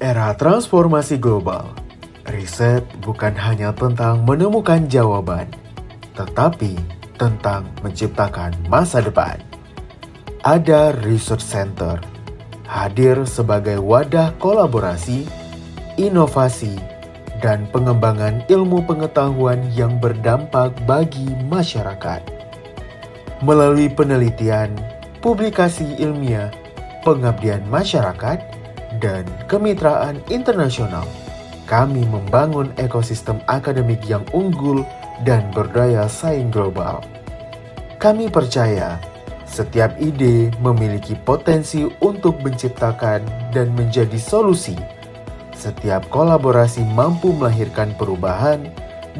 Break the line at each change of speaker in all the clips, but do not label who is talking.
Era transformasi global, riset bukan hanya tentang menemukan jawaban, tetapi tentang menciptakan masa depan. Ada Research Center, hadir sebagai wadah kolaborasi, inovasi, dan pengembangan ilmu pengetahuan yang berdampak bagi masyarakat. Melalui penelitian, publikasi ilmiah, pengabdian masyarakat, dan kemitraan internasional, kami membangun ekosistem akademik yang unggul dan berdaya saing global. Kami percaya setiap ide memiliki potensi untuk menciptakan dan menjadi solusi. Setiap kolaborasi mampu melahirkan perubahan,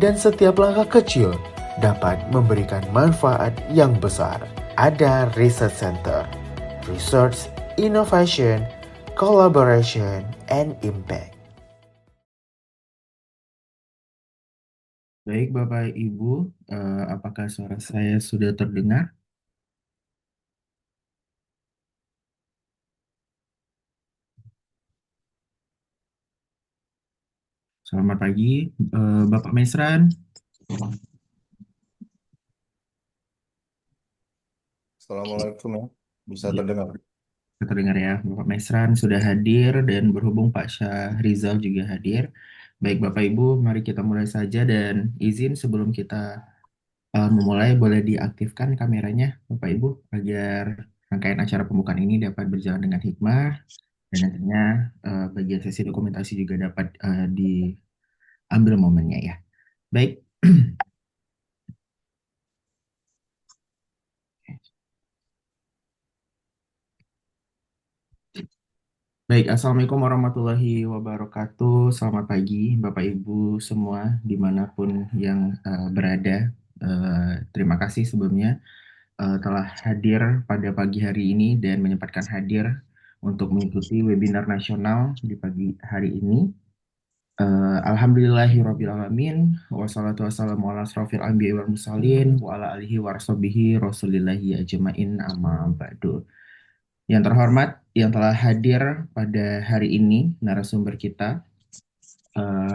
dan setiap langkah kecil dapat memberikan manfaat yang besar. Ada Research Center, Research, Innovation, Collaboration, and Impact.
Baik, Bapak Ibu, apakah suara saya sudah terdengar? Selamat pagi, Bapak Mesran.
Assalamualaikum ya, bisa
Ya,
terdengar.
terdengar ya, Bapak Mesran sudah hadir dan berhubung Pak Syahrizal juga hadir. Baik, Bapak Ibu, mari kita mulai saja dan izin sebelum kita memulai boleh diaktifkan kameranya, Bapak Ibu, agar rangkaian acara pembukaan ini dapat berjalan dengan hikmah dan nantinya bagian sesi dokumentasi juga dapat diambil momennya ya. Baik. Baik, Assalamualaikum warahmatullahi wabarakatuh. Selamat pagi, Bapak Ibu semua, dimanapun yang berada. Terima kasih sebelumnya telah hadir pada pagi hari ini dan menyempatkan hadir untuk mengikuti webinar nasional di pagi hari ini. Alhamdulillahirrabbilalamin, wassalatu wassalamu ala asrofil anbiya wal mursalin, wa ala alihi wa rahsobihi rasulillahi ajma'in amma ba'du. Yang terhormat, yang telah hadir pada hari ini, narasumber kita,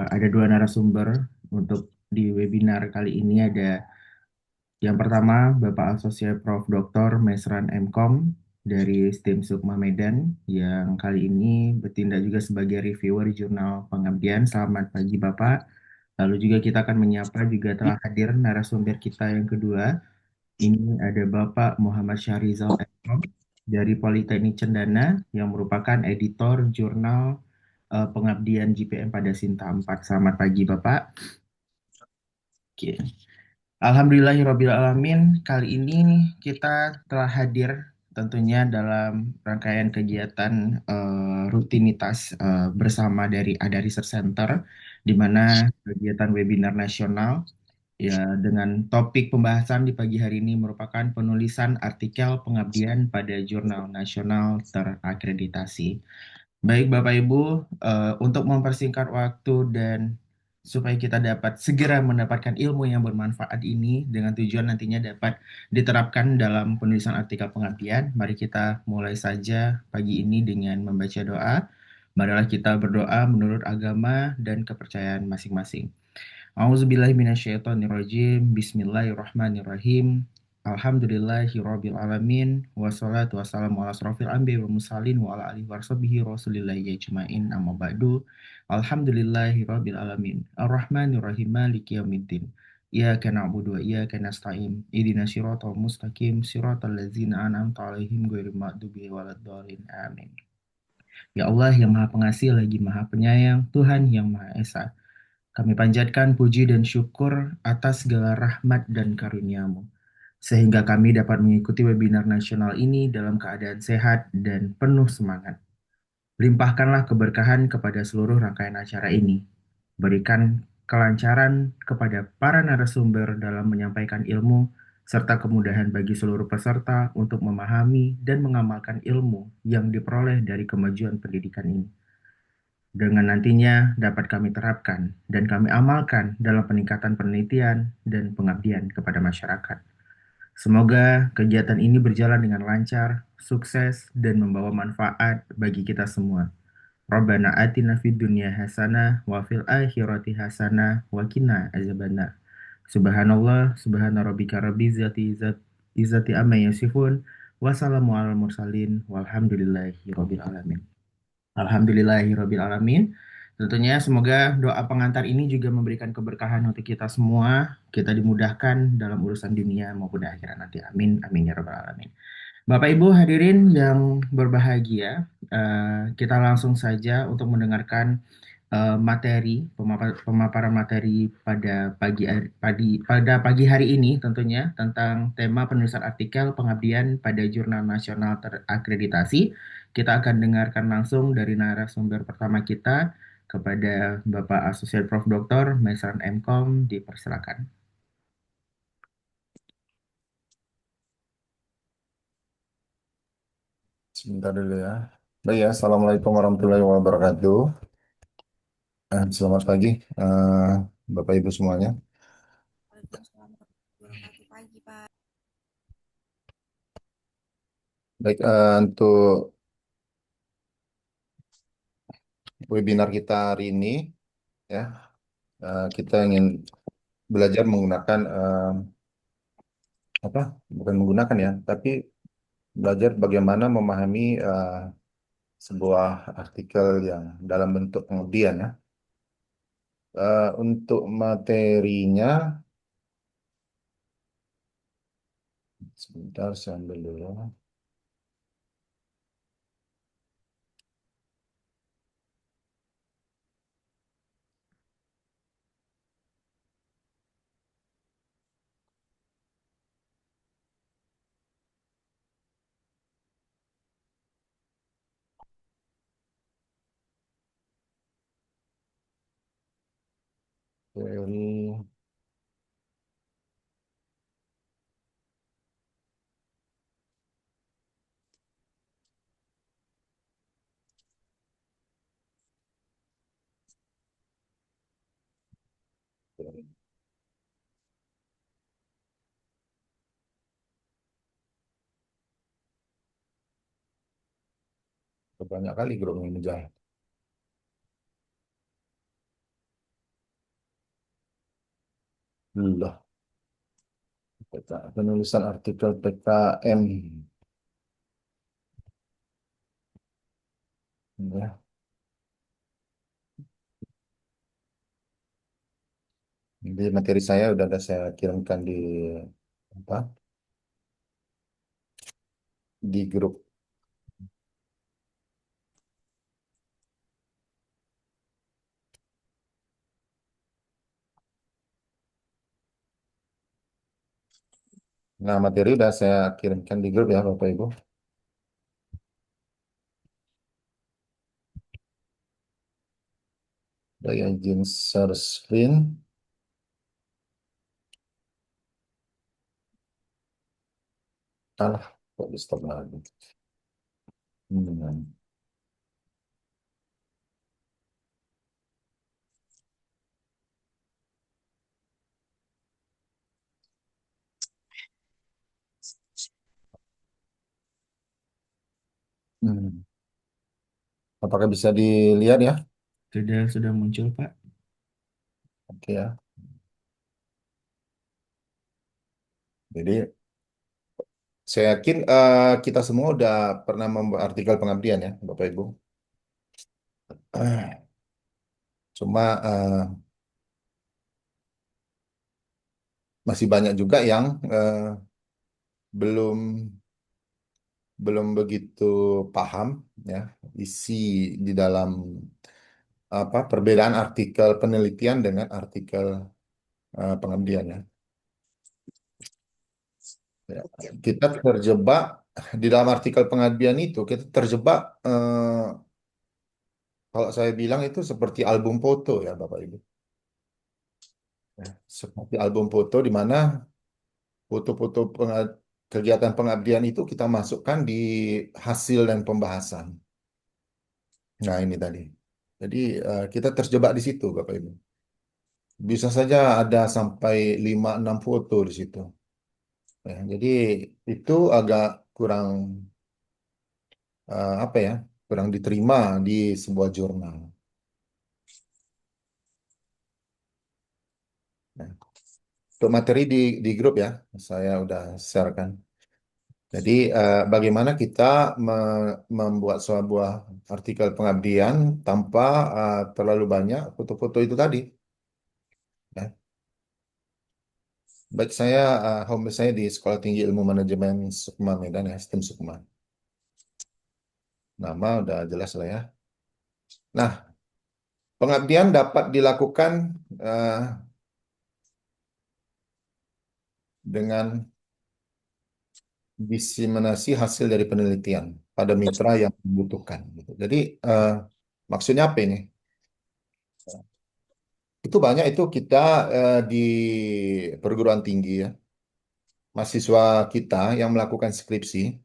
ada dua narasumber untuk di webinar kali ini. Ada yang pertama, Bapak Asosiat Prof. Dr. Mesran Mkom dari STIM Sukma Medan, yang kali ini bertindak juga sebagai reviewer jurnal pengabdian. Selamat pagi Bapak. Lalu juga kita akan menyapa juga telah hadir narasumber kita yang kedua. Ini ada Bapak Muhammad Syahrizal M. dari Politeknik Cendana yang merupakan editor jurnal pengabdian GPM pada Sinta 4. Selamat pagi Bapak. Oke. Alhamdulillahirrabbilalamin, kali ini kita telah hadir tentunya dalam rangkaian kegiatan rutinitas bersama dari Ada Research Center, di mana kegiatan webinar nasional ya, dengan topik pembahasan di pagi hari ini merupakan penulisan artikel pengabdian pada jurnal nasional terakreditasi. Baik Bapak Ibu, untuk mempersingkat waktu dan supaya kita dapat segera mendapatkan ilmu yang bermanfaat ini dengan tujuan nantinya dapat diterapkan dalam penulisan artikel pengabdian, mari kita mulai saja pagi ini dengan membaca doa. Marilah kita berdoa menurut agama dan kepercayaan masing-masing. A'udzubillahiminasyaitonirrajim. Bismillahirrahmanirrahim. Alhamdulillahirabbil alamin wassalatu wassalamu ala asrofil anbiya wal mursalin wa ala alihi warshabihi rasulillahi ajmain amma ba'du. Alhamdulillahirabbil alamin arrahmanirrahim maliki yaumiddin iyyaka na'budu wa iyyaka nasta'in ihdinas siratal mustaqim siratal ladzina an'amta 'alaihim ghairil maghdubi waladdallin amin. Ya Allah yang Maha Pengasih lagi Maha Penyayang, Tuhan yang Maha Esa, kami panjatkan puji dan syukur atas segala rahmat dan karunia-Mu, sehingga kami dapat mengikuti webinar nasional ini dalam keadaan sehat dan penuh semangat. Limpahkanlah keberkahan kepada seluruh rangkaian acara ini. Berikan kelancaran kepada para narasumber dalam menyampaikan ilmu, serta kemudahan bagi seluruh peserta untuk memahami dan mengamalkan ilmu yang diperoleh dari kemajuan pendidikan ini, dengan nantinya dapat kami terapkan dan kami amalkan dalam peningkatan penelitian dan pengabdian kepada masyarakat. Semoga kegiatan ini berjalan dengan lancar, sukses, dan membawa manfaat bagi kita semua. Rabbana atina fid dunya hasanah wa fil akhirati hasanah wa qina azabannar. Subhanallah, subhana rabbika rabbil izzati amma yasifun. Wassalamu alal mursalin walhamdulillahi rabbil alamin. Alhamdulillahirabbil alamin. Tentunya semoga doa pengantar ini juga memberikan keberkahan untuk kita semua. Kita dimudahkan dalam urusan dunia maupun akhirat nanti. Amin. Amin ya rabbal alamin. Bapak Ibu hadirin yang berbahagia, kita langsung saja untuk mendengarkan pemaparan materi pada pagi hari ini tentunya tentang tema penulisan artikel pengabdian pada jurnal nasional terakreditasi. Kita akan dengarkan langsung dari narasumber pertama kita kepada Bapak Asosiat Prof. Dr. Mesran Mkom, dipersilakan.
Sebentar dulu ya. Baik ya, Assalamualaikum warahmatullahi wabarakatuh. Selamat pagi, Bapak Ibu semuanya.
Waalaikumsalam warahmatullahi wabarakatuh. Pagi, Pak.
Baik, untuk webinar kita hari ini, ya, kita ingin belajar menggunakan apa? Bukan menggunakan ya, tapi belajar bagaimana memahami sebuah artikel yang dalam bentuk pengabdian ya. Untuk materinya, sebentar saya ambil dulu. Teori banyak kali grup ini jalan. Loh, penulisan artikel PKM. Ya. Jadi materi saya udah ada saya kirimkan apa di grup. Nah, materi udah saya kirimkan di grup ya Bapak Ibu. Saya izin share screen. Alah, kok di stop lagi. Hmm. Hmm. Apakah bisa dilihat ya?
Sudah muncul, Pak.
Oke ya. Jadi saya yakin kita semua udah pernah membuat artikel pengabdian ya, Bapak Ibu. Cuma masih banyak juga yang belum belum begitu paham ya isi di dalam apa perbedaan artikel penelitian dengan artikel pengabdian ya. Ya, kita terjebak di dalam artikel pengabdian itu kita terjebak kalau saya bilang itu seperti album foto ya Bapak Ibu. Ya, seperti album foto di mana foto-foto kegiatan pengabdian itu kita masukkan di hasil dan pembahasan. Nah, ini tadi. Jadi kita terjebak di situ, Bapak Ibu. Bisa saja ada sampai 5-6 foto di situ. Ya, jadi itu agak kurang apa ya? kurang diterima di sebuah jurnal. Nah, untuk materi di grup ya, saya udah sharekan. Jadi bagaimana kita membuat sebuah artikel pengabdian tanpa terlalu banyak foto-foto itu tadi. Ya. Baik saya home base saya di Sekolah Tinggi Ilmu Manajemen Sukma Medan ya, STIM Sukma. Nama udah jelas lah ya. Nah, pengabdian dapat dilakukan eh, dengan diseminasi hasil dari penelitian pada mitra yang membutuhkan. Gitu. Jadi maksudnya apa ini? Itu banyak itu kita di perguruan tinggi ya, mahasiswa kita yang melakukan skripsi,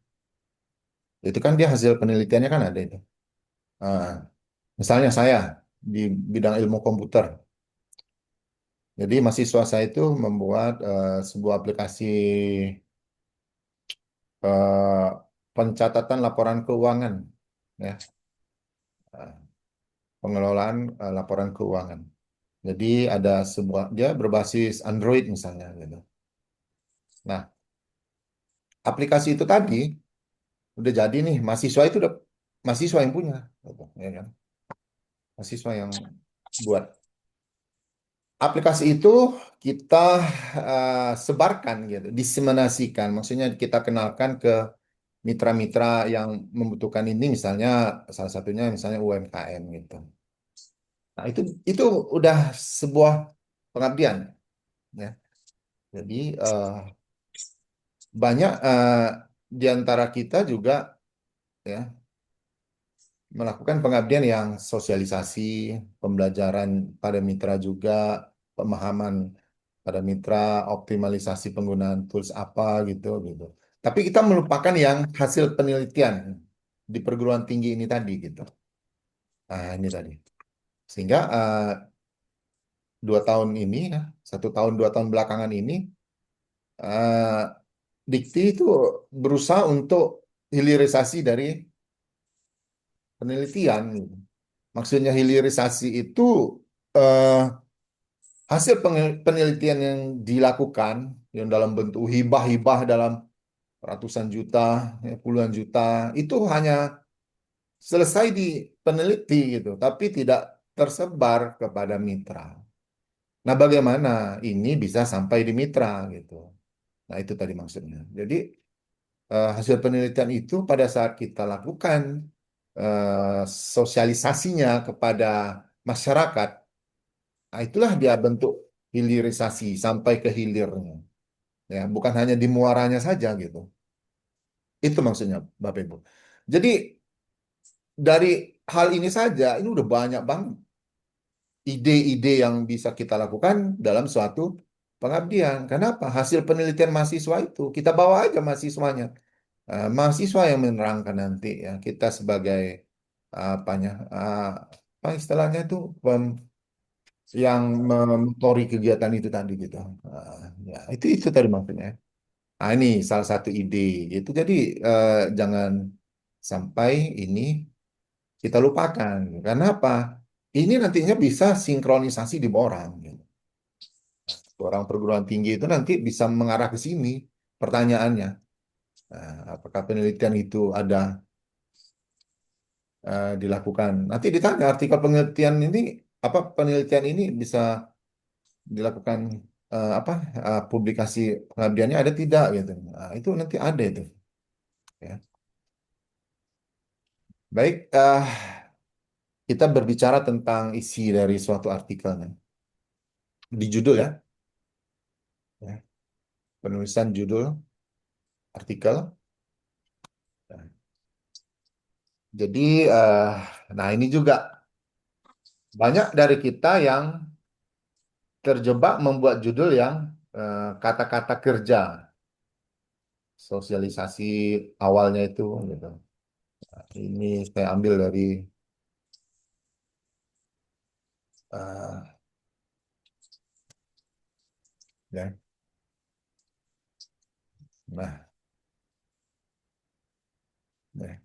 itu kan dia hasil penelitiannya kan ada itu. Ah, misalnya saya di bidang ilmu komputer, jadi mahasiswa saya itu membuat sebuah aplikasi eh, pencatatan laporan keuangan, ya, eh, pengelolaan laporan keuangan. Jadi ada sebuah dia berbasis Android misalnya, gitu. Nah, aplikasi itu tadi udah jadi nih mahasiswa itu udah mahasiswa yang punya, gitu, ya kan? Mahasiswa yang buat aplikasi itu kita sebarkan gitu, diseminasikan. Maksudnya kita kenalkan ke mitra-mitra yang membutuhkan ini, misalnya salah satunya misalnya UMKM gitu. Nah itu udah sebuah pengabdian ya. Jadi banyak di antara kita juga ya melakukan pengabdian yang sosialisasi, pembelajaran pada mitra juga, pemahaman pada mitra, optimalisasi penggunaan tools apa gitu gitu. Tapi kita melupakan yang hasil penelitian di perguruan tinggi ini tadi gitu. Nah ini tadi. Sehingga 2 tahun ini, ya, 1 tahun 2 tahun belakangan ini, eh, Dikti itu berusaha untuk hilirisasi dari penelitian, gitu. Maksudnya hilirisasi itu eh, hasil penelitian yang dilakukan yang dalam bentuk hibah-hibah dalam ratusan juta, ya, puluhan juta, itu hanya selesai di peneliti gitu, tapi tidak tersebar kepada mitra. Nah, bagaimana ini bisa sampai di mitra gitu. Nah, itu tadi maksudnya. Jadi hasil penelitian itu pada saat kita lakukan sosialisasinya kepada masyarakat, nah itulah dia bentuk hilirisasi sampai ke hilirnya. Ya, bukan hanya di muaranya saja gitu. Itu maksudnya, Bapak Ibu. Jadi dari hal ini saja, ini udah banyak banget ide-ide yang bisa kita lakukan dalam suatu pengabdian. Kenapa? Hasil penelitian mahasiswa itu kita bawa aja mahasiswanya. Mahasiswa yang menerangkan nanti ya kita sebagai apanya apa istilahnya itu yang memotori kegiatan itu tadi gitu. Ya itu tadi maksudnya. Ini salah satu ide itu. Jadi jangan sampai ini kita lupakan. Karena apa? Ini nantinya bisa sinkronisasi di bawah orang. Gitu. Orang perguruan tinggi itu nanti bisa mengarah ke sini pertanyaannya. Apakah penelitian itu ada dilakukan? Nanti ditanya artikel penelitian ini apa penelitian ini bisa dilakukan apa publikasi pengabdiannya ada tidak gitu. Nah, itu nanti ada itu. Ya. Baik, kita berbicara tentang isi dari suatu artikelnya. Di judul ya, ya. Penulisan judul artikel. Jadi, nah ini juga banyak dari kita yang terjebak membuat judul yang kata-kata kerja, sosialisasi awalnya itu gitu. Nah, ini saya ambil dari ya. Nah, ya.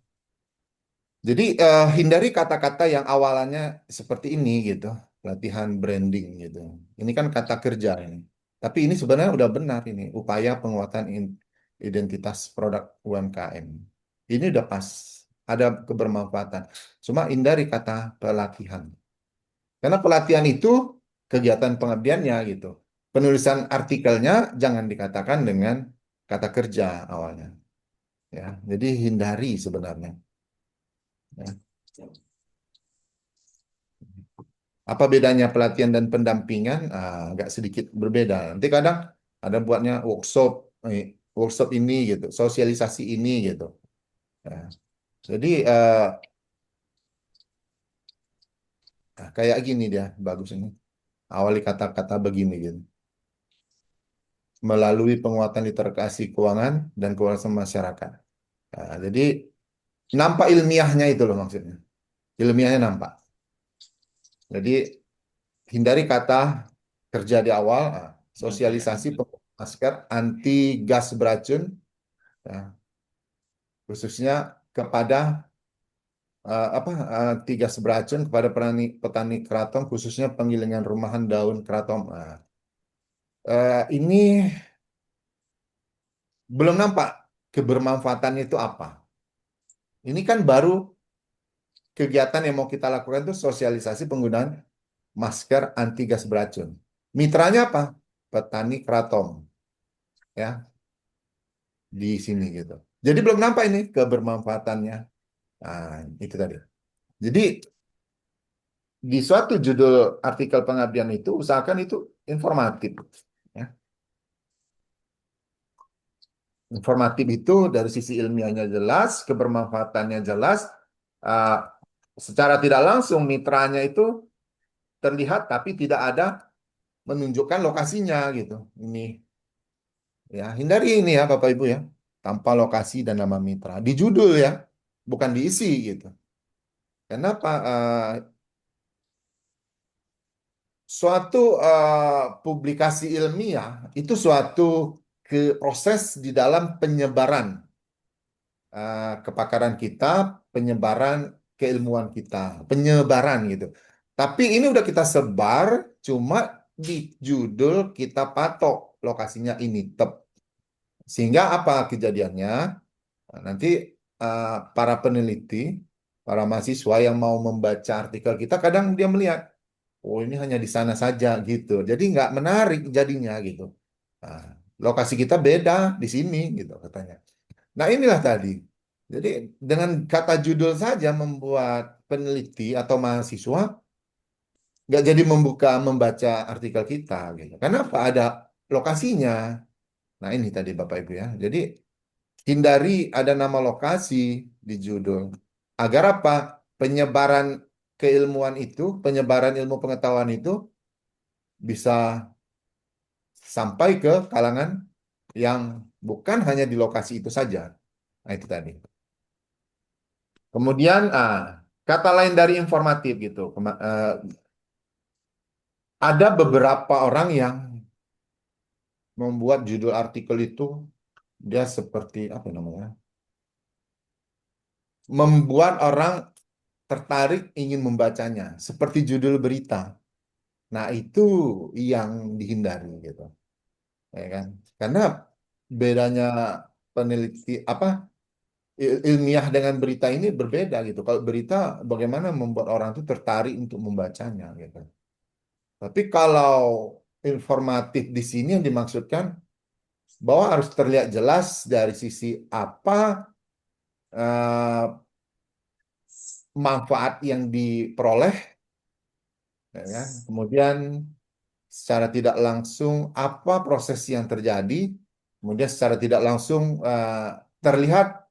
Jadi hindari kata-kata yang awalannya seperti ini gitu, latihan branding gitu. Ini kan kata kerja ini. Tapi ini sebenarnya udah benar ini, upaya penguatan identitas produk UMKM. Ini udah pas, ada kebermanfaatan. Cuma hindari kata pelatihan. Karena pelatihan itu kegiatan pengabdiannya gitu. Penulisan artikelnya jangan dikatakan dengan kata kerja awalnya. Ya, jadi hindari sebenarnya. Ya. Apa bedanya pelatihan dan pendampingan? Agak sedikit berbeda. Nanti kadang ada buatnya workshop ini gitu, sosialisasi ini gitu. Ya. Jadi kayak gini dia bagus ini. Awali kata-kata begini gitu. Melalui penguatan literasi keuangan dan kewawasan masyarakat. Nah, jadi nampak ilmiahnya itu loh maksudnya. Ilmiahnya nampak. Jadi hindari kata kerja di awal, sosialisasi penggunaan masker anti gas beracun, ya, khususnya kepada anti gas beracun kepada petani petani keraton, khususnya penggilingan rumahan daun keraton. Nah, ini belum nampak kebermanfaatannya itu apa. Ini kan baru kegiatan yang mau kita lakukan itu sosialisasi penggunaan masker anti gas beracun. Mitranya apa? Petani keraton, ya, di sini gitu. Jadi belum nampak ini kebermanfaatannya. Nah, itu tadi. Jadi di suatu judul artikel pengabdian itu usahakan itu informatif, ya. Informatif itu dari sisi ilmiahnya jelas, kebermanfaatannya jelas. Uh, Secara tidak langsung mitranya itu terlihat tapi tidak ada menunjukkan lokasinya gitu. Ini ya, hindari ini ya Bapak Ibu ya. Tanpa lokasi dan nama mitra. Di judul ya, bukan diisi gitu. Kenapa? Suatu publikasi ilmiah itu suatu proses di dalam penyebaran kepakaran kita, penyebaran keilmuan kita, penyebaran gitu. Tapi ini udah kita sebar, cuma di judul kita patok lokasinya ini, sehingga apa kejadiannya? Nah, nanti para peneliti, para mahasiswa yang mau membaca artikel kita, kadang dia melihat, oh ini hanya di sana saja gitu. Jadi nggak menarik jadinya gitu. Nah, lokasi kita beda di sini gitu katanya. Nah inilah tadi. Jadi dengan kata judul saja membuat peneliti atau mahasiswa nggak jadi membaca artikel kita gitu. Kenapa? Ada lokasinya. Nah ini tadi Bapak Ibu ya. Jadi hindari ada nama lokasi di judul. Agar apa? Penyebaran keilmuan itu, penyebaran ilmu pengetahuan itu bisa sampai ke kalangan yang bukan hanya di lokasi itu saja. Nah, itu tadi. Kemudian, kata lain dari informatif gitu. Ada beberapa orang yang membuat judul artikel itu dia seperti apa namanya? Membuat orang tertarik ingin membacanya, seperti judul berita. Nah, itu yang dihindari gitu. Ya kan? Karena bedanya peneliti ilmiah dengan berita ini berbeda gitu. Kalau berita bagaimana membuat orang itu tertarik untuk membacanya gitu. Tapi kalau informatif di sini yang dimaksudkan bahwa harus terlihat jelas dari sisi apa eh, manfaat yang diperoleh, ya kan? Kemudian secara tidak langsung apa proses yang terjadi, kemudian secara tidak langsung terlihat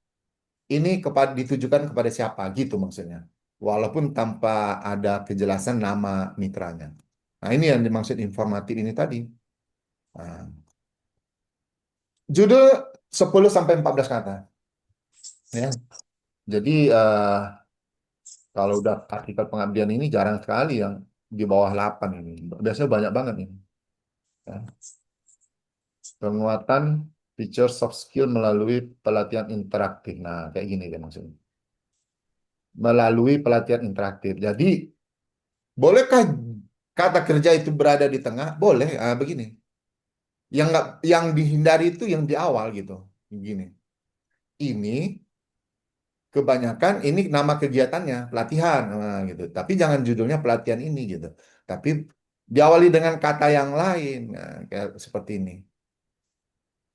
ini ditujukan kepada siapa gitu maksudnya. Walaupun tanpa ada kejelasan nama mitranya. Nah, ini yang dimaksud informatif ini tadi. Nah, judul 10 sampai 14 kata. Ya. Jadi kalau udah artikel pengabdian ini jarang sekali yang di bawah 8 ini. Biasanya banyak banget ini. Ya. Penguatan feature soft skill melalui pelatihan interaktif. Nah, kayak gini deh maksudnya. melalui pelatihan interaktif. Jadi, bolehkah kata kerja itu berada di tengah? Boleh. Begini. Yang dihindari itu yang di awal gitu. Begini. Ini kebanyakan ini nama kegiatannya pelatihan gitu. Tapi jangan judulnya pelatihan ini gitu. Tapi diawali dengan kata yang lain kayak seperti ini.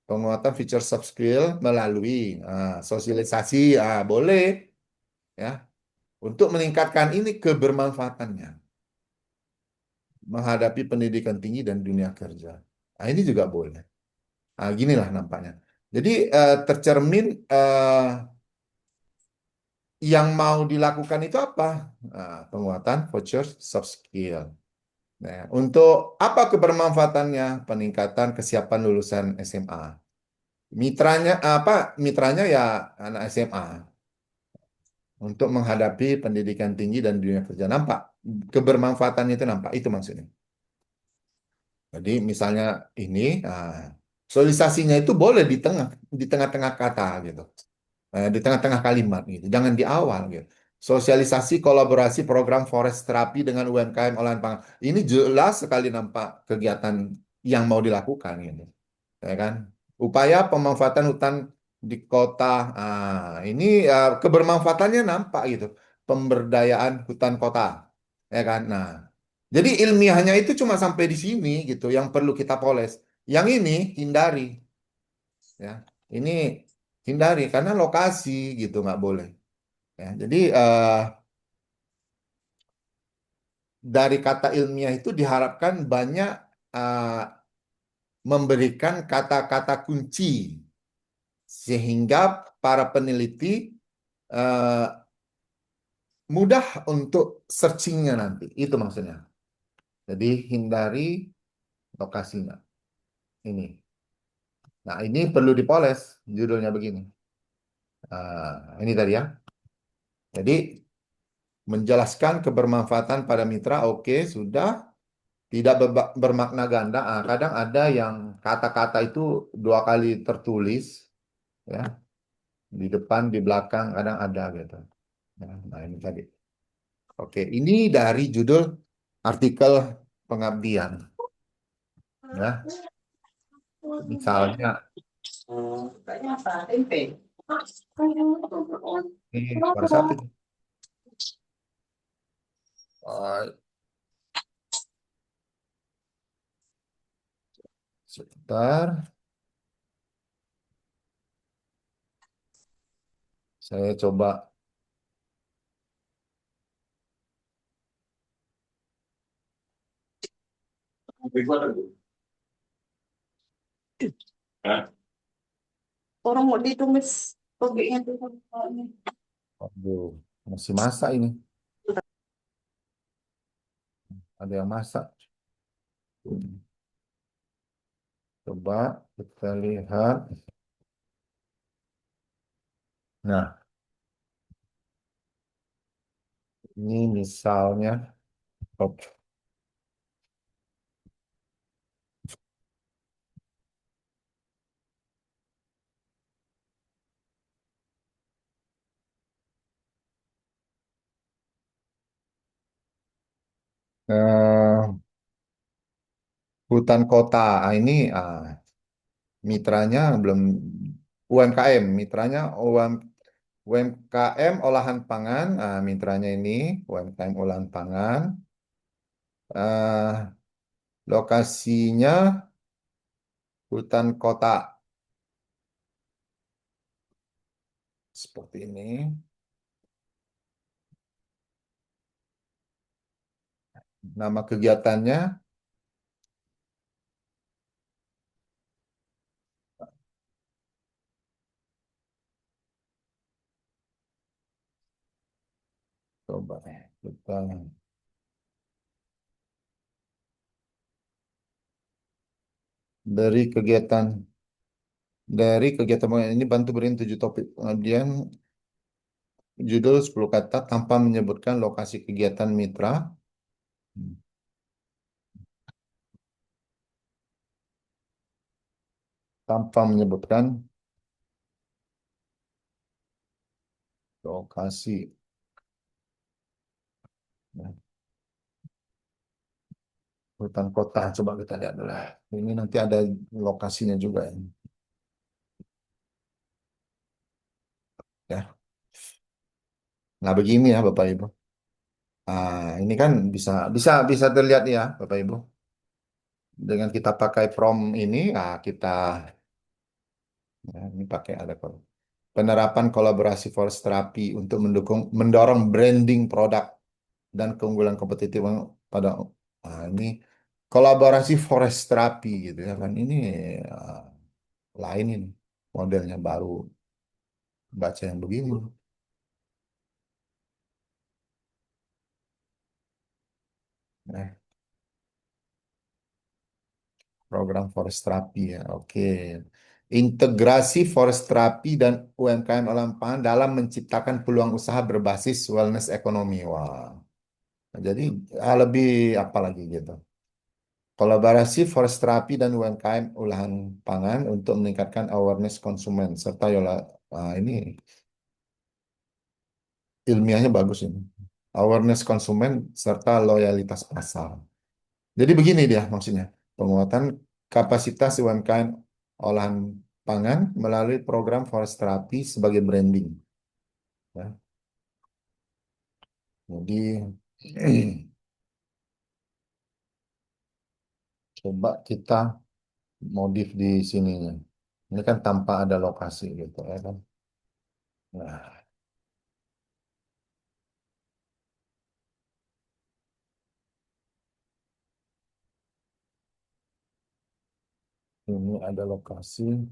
Penguatan feature soft skill melalui sosialisasi boleh ya untuk meningkatkan ini kebermanfaatannya menghadapi pendidikan tinggi dan dunia kerja. Nah, ini juga boleh. Nah, ginilah nampaknya. Jadi tercermin yang mau dilakukan itu apa? Penguatan voucher soft skill. Nah, untuk apa kebermanfaatannya? Peningkatan kesiapan lulusan SMA. Mitranya apa? Mitranya ya anak SMA untuk menghadapi pendidikan tinggi dan dunia kerja. Nampak kebermanfaatannya itu nampak itu maksudnya. Jadi misalnya ini sosialisasinya itu boleh di tengah-tengah kata gitu. Di tengah-tengah kalimat gitu. Jangan di awal gitu. Sosialisasi kolaborasi program forest terapi dengan UMKM olahan pangan. Ini jelas sekali nampak kegiatan yang mau dilakukan gitu. Ya kan? Upaya pemanfaatan hutan di kota. Ini kebermanfaatannya nampak gitu. Pemberdayaan hutan kota. Ya kan? Nah, jadi ilmiahnya itu cuma sampai di sini gitu yang perlu kita poles. Yang ini hindari ya. Ini hindari karena lokasi gitu nggak boleh. Ya, jadi dari kata ilmiah itu diharapkan banyak eh, memberikan kata-kata kunci sehingga para peneliti eh, mudah untuk searchingnya nanti. Itu maksudnya. Jadi hindari lokasinya. Ini. Nah ini perlu dipoles. Judulnya begini. Ini tadi ya. Jadi menjelaskan kebermanfaatan pada mitra, oke, sudah. Tidak bermakna ganda. Kadang ada yang kata-kata itu dua kali tertulis, ya, di depan, di belakang, kadang ada gitu. Ya, nah ini tadi. Oke, ini dari judul artikel pengabdian. Ya, misalnya ini suara siapa itu? Oh, sebentar, saya coba.
Orang mau ditumis togenya tuh.
Aduh, masih masak ini. Ada yang masak. Coba kita lihat. Nah, ini misalnya. Oke. Eh, Hutan kota. Ini mitranya belum UMKM, mitranya UMKM olahan pangan, mitranya ini UMKM olahan pangan. Eh, Lokasinya hutan kota seperti ini. Nama kegiatannya coba hutan dari kegiatan ini bantu beriin 7 topik pengabdian judul 10 kata tanpa menyebutkan lokasi kegiatan mitra. Tanpa menyebutkan lokasi Ya, hutan kota coba kita lihat dulu. Ini nanti ada lokasinya juga ini. Ya. Nah, begini ya Bapak Ibu. Ini kan bisa bisa bisa terlihat ya Bapak Ibu. Dengan kita pakai prompt ini, kita ini pakai ada penerapan kolaborasi forest terapi untuk mendorong branding produk dan keunggulan kompetitif pada ini kolaborasi forest terapi gitu ya kan ini ah, lain ini modelnya baru baca yang begini. Nah, program forest terapi ya. Oke. Integrasi forest terapi dan UMKM alam pangan dalam menciptakan peluang usaha berbasis wellness ekonomi. Wah. Jadi lebih apa lagi gitu. Kolaborasi forest terapi dan UMKM olahan pangan untuk meningkatkan awareness konsumen serta ini ilmiahnya bagus ini. Awareness konsumen serta loyalitas pasar. Jadi begini dia maksudnya. Penguatan kapasitas UMKM olahan pangan melalui program forest terapi sebagai branding. Ya. Jadi coba kita modif di sininya. Ini kan tanpa ada lokasi gitu ya kan. Nah, ini ada lokasi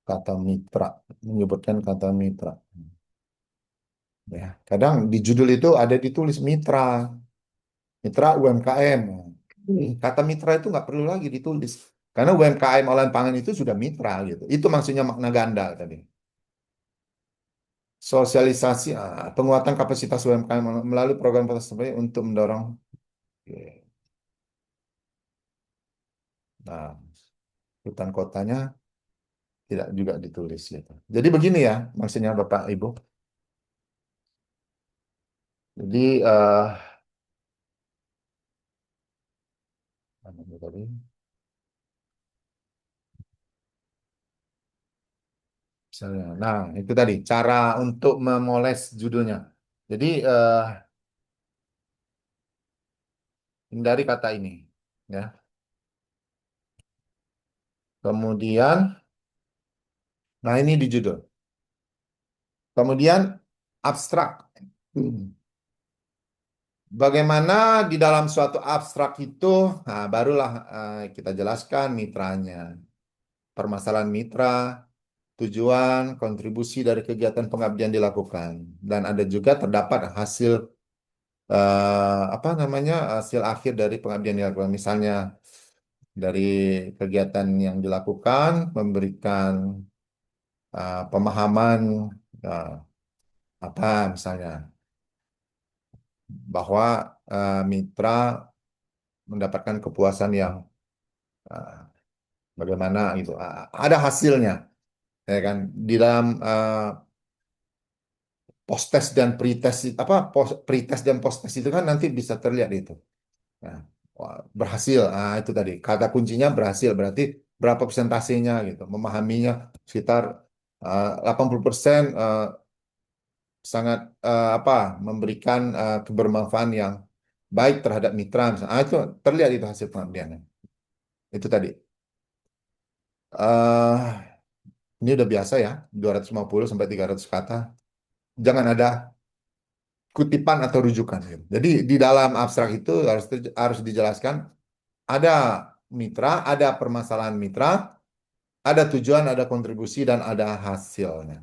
kata mitra, menyebutkan kata mitra. Ya, kadang di judul itu ada ditulis mitra, mitra UMKM. Kata mitra itu nggak perlu lagi ditulis. Karena UMKM olahan pangan itu sudah mitra gitu. Itu maksudnya makna ganda tadi. Sosialisasi, penguatan kapasitas UMKM melalui program tersebut untuk mendorong. Oke. Nah, hutan kotanya tidak juga ditulis gitu. Jadi begini ya, maksudnya Bapak Ibu. Jadi mana itu tadi? Misalnya, nah itu tadi cara untuk memoles judulnya. Jadi hindari kata ini, ya. Kemudian, nah ini di judul. Kemudian abstrak. Bagaimana di dalam suatu abstrak itu, nah barulah kita jelaskan mitranya, permasalahan mitra, tujuan, kontribusi dari kegiatan pengabdian dilakukan, dan ada juga terdapat hasil apa namanya hasil akhir dari pengabdian yang dilakukan. Misalnya dari kegiatan yang dilakukan memberikan pemahaman uh, apa misalnya bahwa mitra mendapatkan kepuasan yang uh, bagaimana gitu. Ada hasilnya ya kan di dalam post-test dan pre-test pre-test dan post-test itu kan nanti bisa terlihat itu. Nah, berhasil. Itu tadi. Kata kuncinya berhasil. Berarti berapa persentasenya gitu. Memahaminya sekitar 80% sangat apa memberikan kebermanfaatan yang baik terhadap mitra. Misalnya. Itu terlihat itu hasil pengabdiannya. Itu tadi. eh ini udah biasa ya, 250 sampai 300 kata. Jangan ada kutipan atau rujukan gitu. Jadi di dalam abstrak itu harus dijelaskan ada mitra, ada permasalahan mitra, ada tujuan, ada kontribusi, dan ada hasilnya.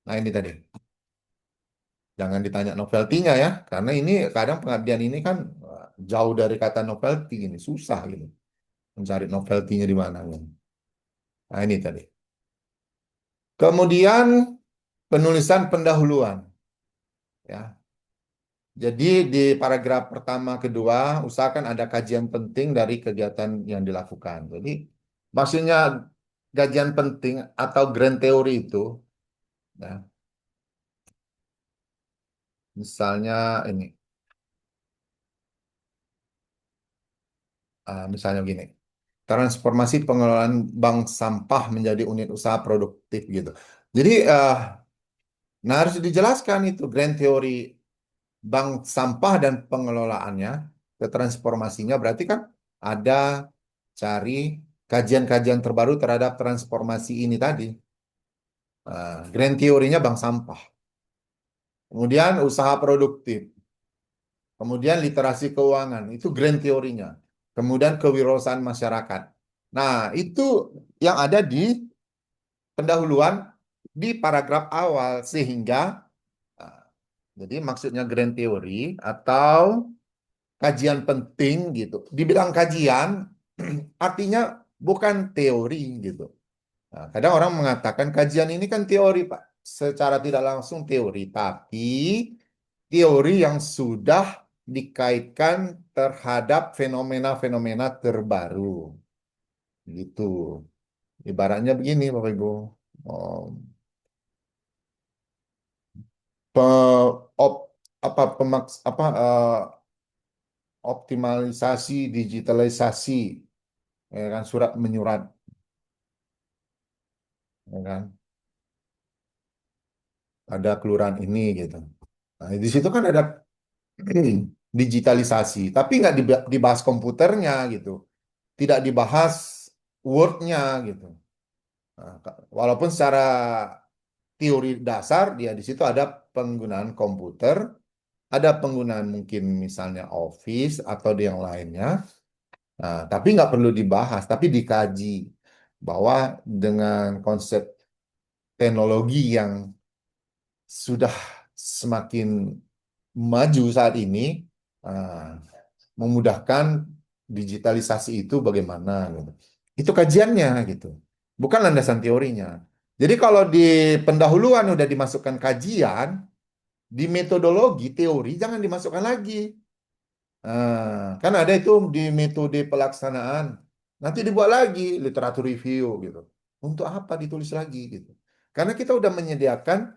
Nah ini tadi. Jangan ditanya novelty-nya ya, karena ini kadang pengabdian ini kan jauh dari kata novelty ini, susah gitu. Mencari novelty-nya di mana gitu. Nah ini tadi. Kemudian penulisan pendahuluan. Ya. Jadi di paragraf pertama kedua usahakan ada kajian penting dari kegiatan yang dilakukan. Jadi maksudnya kajian penting atau grand theory itu, ya, misalnya ini. Misalnya gini, transformasi pengelolaan bank sampah menjadi unit usaha produktif gitu. Jadi, nah harus dijelaskan itu grand teori bank sampah dan pengelolaannya ke transformasinya berarti kan ada cari kajian-kajian terbaru terhadap transformasi ini tadi. Grand teorinya bank sampah. Kemudian usaha produktif. Kemudian literasi keuangan, itu grand teorinya. Kemudian kewirausahaan masyarakat. Nah, itu yang ada di pendahuluan di paragraf awal sehingga jadi maksudnya grand teori atau kajian penting gitu. Dibilang kajian artinya bukan teori gitu. Nah, kadang orang mengatakan kajian ini kan teori, Pak. Secara tidak langsung teori, tapi teori yang sudah dikaitkan terhadap fenomena-fenomena terbaru. Gitu. Ibaratnya begini, Bapak Ibu. Oh, op, apa pemaks apa optimalisasi digitalisasi ya kan surat menyurat ya kan ada kelurahan ini gitu. Nah, di situ kan ada digitalisasi, tapi nggak dibahas komputernya gitu, tidak dibahas Word-nya gitu. Nah, walaupun secara teori dasar dia di situ ada penggunaan komputer, ada penggunaan mungkin misalnya Office atau di yang lainnya. Nah, tapi nggak perlu dibahas, tapi dikaji bahwa dengan konsep teknologi yang sudah semakin maju saat ini, ah, memudahkan digitalisasi itu bagaimana gitu. Itu kajiannya gitu, bukan landasan teorinya. Jadi kalau di pendahuluan udah dimasukkan kajian, di metodologi teori jangan dimasukkan lagi. Kan ada itu di metode pelaksanaan. Nanti dibuat lagi literatur review gitu. Untuk apa ditulis lagi gitu? Karena kita udah menyediakan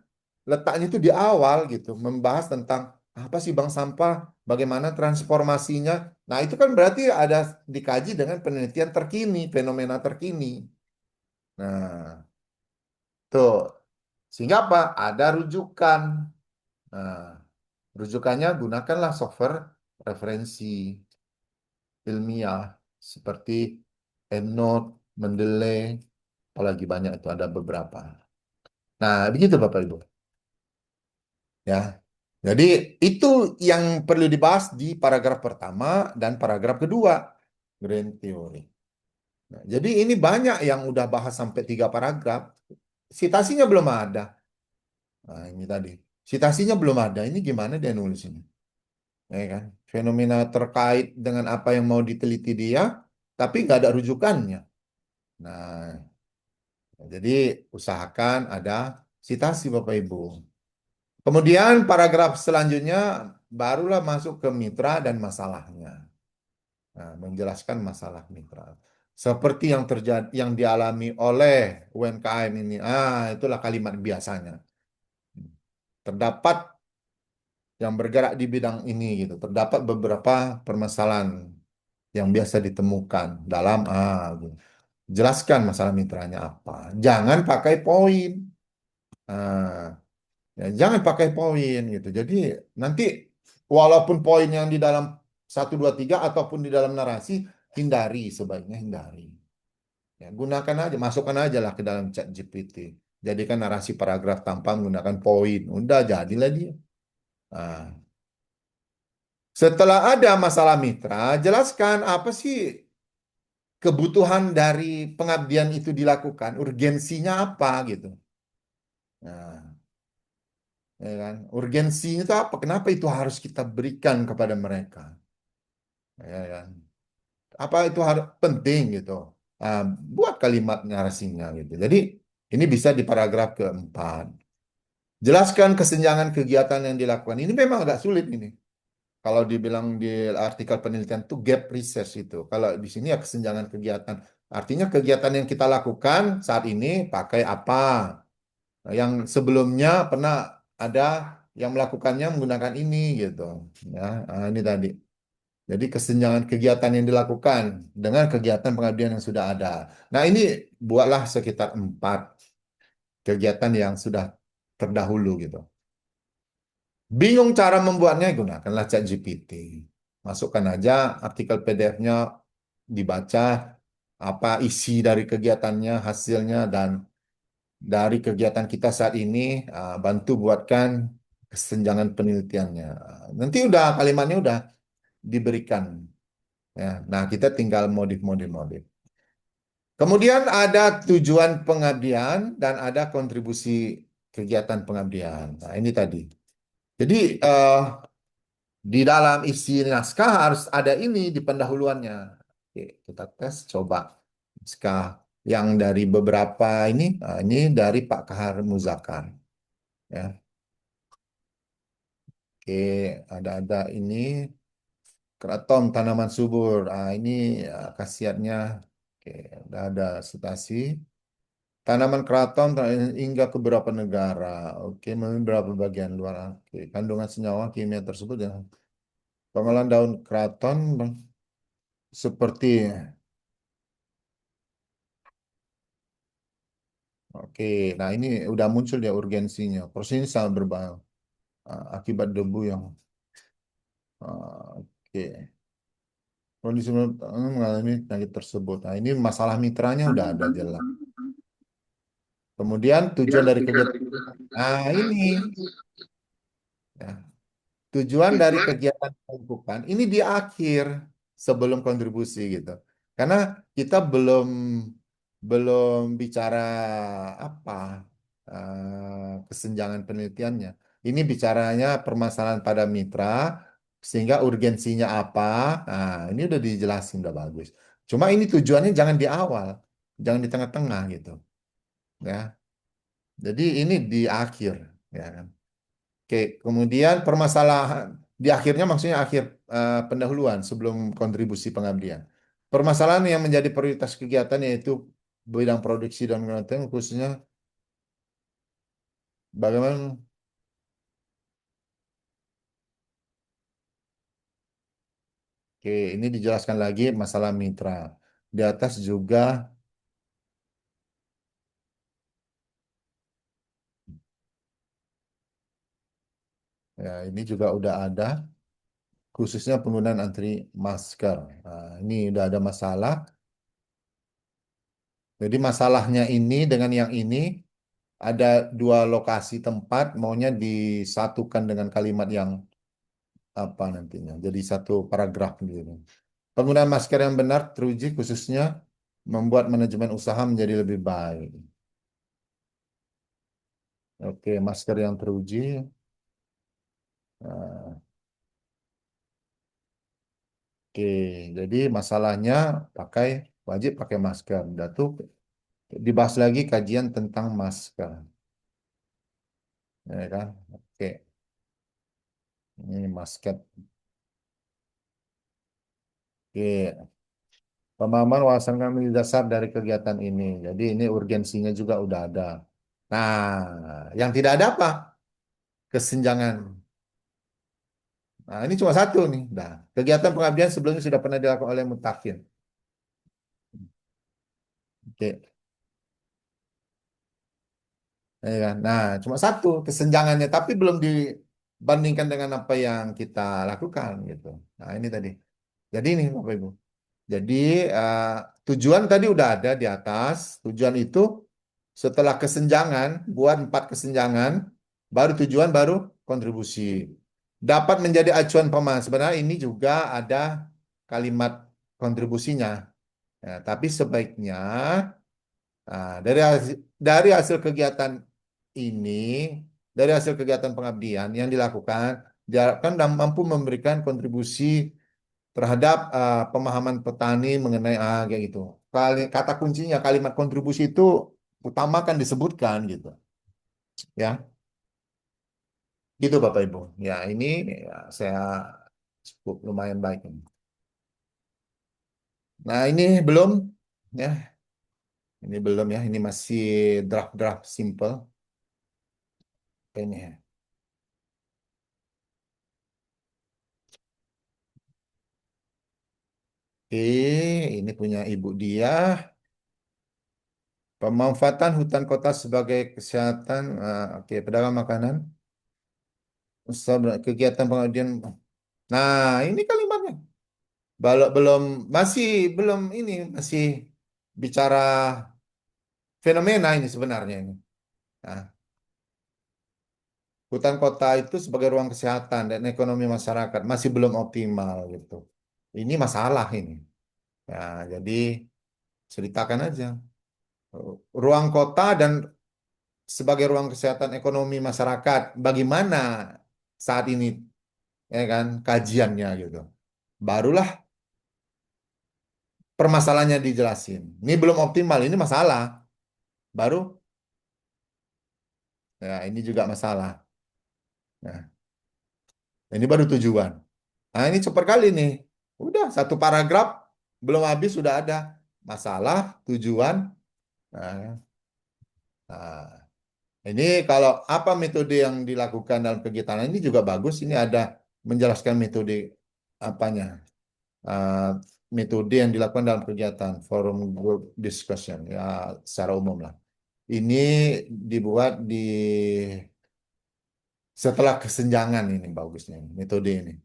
letaknya itu di awal gitu, membahas tentang apa sih bank sampah, bagaimana transformasinya. Nah, itu kan berarti ada dikaji dengan penelitian terkini, fenomena terkini. Nah, tuh. Sehingga apa? Ada rujukan. Nah, rujukannya gunakanlah software referensi ilmiah seperti EndNote, Mendeley, apalagi banyak itu ada beberapa. Nah, begitu Bapak Ibu. Ya. Jadi itu yang perlu dibahas di paragraf pertama dan paragraf kedua, Grand Theory. Nah, jadi ini banyak yang udah bahas sampai 3 paragraf. Citasinya belum ada. Nah, ini tadi. Citasinya belum ada. Ini gimana dia nulis ini? Ya kan? Fenomena terkait dengan apa yang mau diteliti dia, tapi nggak ada rujukannya. Nah, jadi usahakan ada citasi Bapak Ibu. Kemudian paragraf selanjutnya barulah masuk ke mitra dan masalahnya. Nah, menjelaskan masalah mitra. Seperti yang terjadi yang dialami oleh UMKM ini. Itulah kalimat biasanya. Terdapat yang bergerak di bidang ini gitu. Terdapat beberapa permasalahan yang biasa ditemukan dalam gitu. Jelaskan masalah mitranya apa. Jangan pakai poin. Nah, ya, jangan pakai poin gitu. Jadi nanti walaupun poin yang di dalam 1, 2, 3 ataupun di dalam narasi, hindari, sebaiknya hindari. Ya, gunakan aja, masukkan aja lah ke dalam chat GPT. Jadikan narasi paragraf tanpa menggunakan poin. Udah jadilah dia. Nah, setelah ada masalah mitra, jelaskan apa sih kebutuhan dari pengabdian itu dilakukan, urgensinya apa gitu. Nah, ya kan? Urgensinya itu apa? Kenapa itu harus kita berikan kepada mereka? Ya kan? Apa itu harus penting gitu? Nah, buat kalimat narasinya gitu. Jadi ini bisa di paragraf keempat. Jelaskan kesenjangan kegiatan yang dilakukan. Ini memang agak sulit ini. Kalau dibilang di artikel penelitian itu gap research itu. Kalau di sini ya kesenjangan kegiatan. Artinya kegiatan yang kita lakukan saat ini pakai apa? Nah, yang sebelumnya pernah ada yang melakukannya menggunakan ini gitu. Ya, ini tadi. Jadi kesenjangan kegiatan yang dilakukan dengan kegiatan pengabdian yang sudah ada. Nah, ini buatlah sekitar 4 kegiatan yang sudah terdahulu gitu. Bingung cara membuatnya, gunakanlah ChatGPT. Masukkan aja artikel PDF-nya, dibaca apa isi dari kegiatannya, hasilnya, dan dari kegiatan kita saat ini, bantu buatkan kesenjangan penelitiannya. Nanti udah kalimatnya udah diberikan. Ya. Nah, kita tinggal modif-modif. Kemudian ada tujuan pengabdian dan ada kontribusi kegiatan pengabdian. Nah, ini tadi. Jadi di dalam isi naskah harus ada ini di pendahuluannya. Oke, kita tes coba naskah yang dari beberapa ini dari Pak Kahar Muzakar. Ya, oke, ada ini keraton tanaman subur. Ini khasiatnya. Oke, ada citasi. Tanaman keraton hingga ke beberapa negara. Oke, beberapa bagian luar. Oke, kandungan senyawa kimia tersebut ya. Pengolahan daun keraton seperti oke, nah ini udah muncul ya urgensinya. Proses ini sangat berbahaya akibat debu yang oke. Kondisi mengalami penyakit tersebut. Nah, ini masalah mitranya udah ada jelas. Kemudian tujuan dari kegiatan. Nah, ini ya. Tujuan dari kegiatan pembukaan ini di akhir sebelum kontribusi gitu. Karena kita belum bicara apa kesenjangan penelitiannya. Ini bicaranya permasalahan pada mitra sehingga urgensinya apa. Nah, ini udah dijelasin udah bagus. Cuma ini tujuannya jangan di awal, jangan di tengah-tengah gitu, ya. Jadi ini di akhir, ya kan. Oke, kemudian permasalahan di akhirnya maksudnya akhir pendahuluan sebelum kontribusi pengabdian. Permasalahan yang menjadi prioritas kegiatan yaitu bidang produksi dan penelitian khususnya bagaimana. Oke, ini dijelaskan lagi masalah mitra. Di atas juga ya ini juga udah ada khususnya penggunaan anti masker. Nah, ini udah ada masalah. Jadi masalahnya ini dengan yang ini ada 2 lokasi tempat maunya disatukan dengan kalimat yang apa nantinya. Jadi satu paragraf gitu. Penggunaan masker yang benar teruji khususnya membuat manajemen usaha menjadi lebih baik. Oke, masker yang teruji. Nah, oke, jadi masalahnya wajib pakai masker. Dan tuh dibahas lagi kajian tentang masker, ya kan? Oke, ini masker. Oke, pemahaman wawasan kami dasar dari kegiatan ini. Jadi ini urgensinya juga udah ada. Nah, yang tidak ada apa? Kesenjangan. Nah, ini cuma satu nih. Nah, kegiatan pengabdian sebelumnya sudah pernah dilakukan oleh mutakin. Oke. Ya kan? Nah, cuma satu kesenjangannya, tapi belum dibandingkan dengan apa yang kita lakukan gitu. Nah, ini tadi. Jadi ini Bapak Ibu. Jadi eh, tujuan tadi udah ada di atas. Tujuan itu setelah kesenjangan, buat 4 kesenjangan, baru tujuan, baru kontribusi. Dapat menjadi acuan pemahaman. Sebenarnya ini juga ada kalimat kontribusinya. Ya, tapi sebaiknya dari hasil kegiatan ini, dari hasil kegiatan pengabdian yang dilakukan, diharapkan mampu memberikan kontribusi terhadap pemahaman petani mengenai kayak gitu. Kata kuncinya kalimat kontribusi itu utamakan disebutkan gitu, ya. Gitu Bapak Ibu. Ya ini ya, saya cukup lumayan baik ini. Nah ini belum, ya. Ini belum ya. Ini masih draft-draft simple. Ini ya. Oke, ini punya ibu dia. Pemanfaatan hutan kota sebagai kesehatan, oke, pedagang makanan, kegiatan pengabdian. Nah, ini kalimatnya. Belum, masih belum ini, masih bicara fenomena ini sebenarnya ini. Nah, hutan kota itu sebagai ruang kesehatan dan ekonomi masyarakat masih belum optimal gitu. Ini masalah ini. Ya, jadi ceritakan aja. Ruang kota dan sebagai ruang kesehatan ekonomi masyarakat, bagaimana saat ini, ya kan, kajiannya gitu. Barulah permasalahannya dijelasin. Ini belum optimal, ini masalah. Baru, ya ini juga masalah. Nah, ini baru tujuan. Nah, ini cepat kali nih. Udah, satu paragraf, belum habis sudah ada masalah, tujuan. Nah, nah, ini kalau apa metode yang dilakukan dalam kegiatan ini juga bagus. Ini ada menjelaskan metode apanya. eh, Metode yang dilakukan dalam kegiatan forum group discussion ya secara umum lah. Ini dibuat di setelah kesenjangan ini bagusnya metode ini.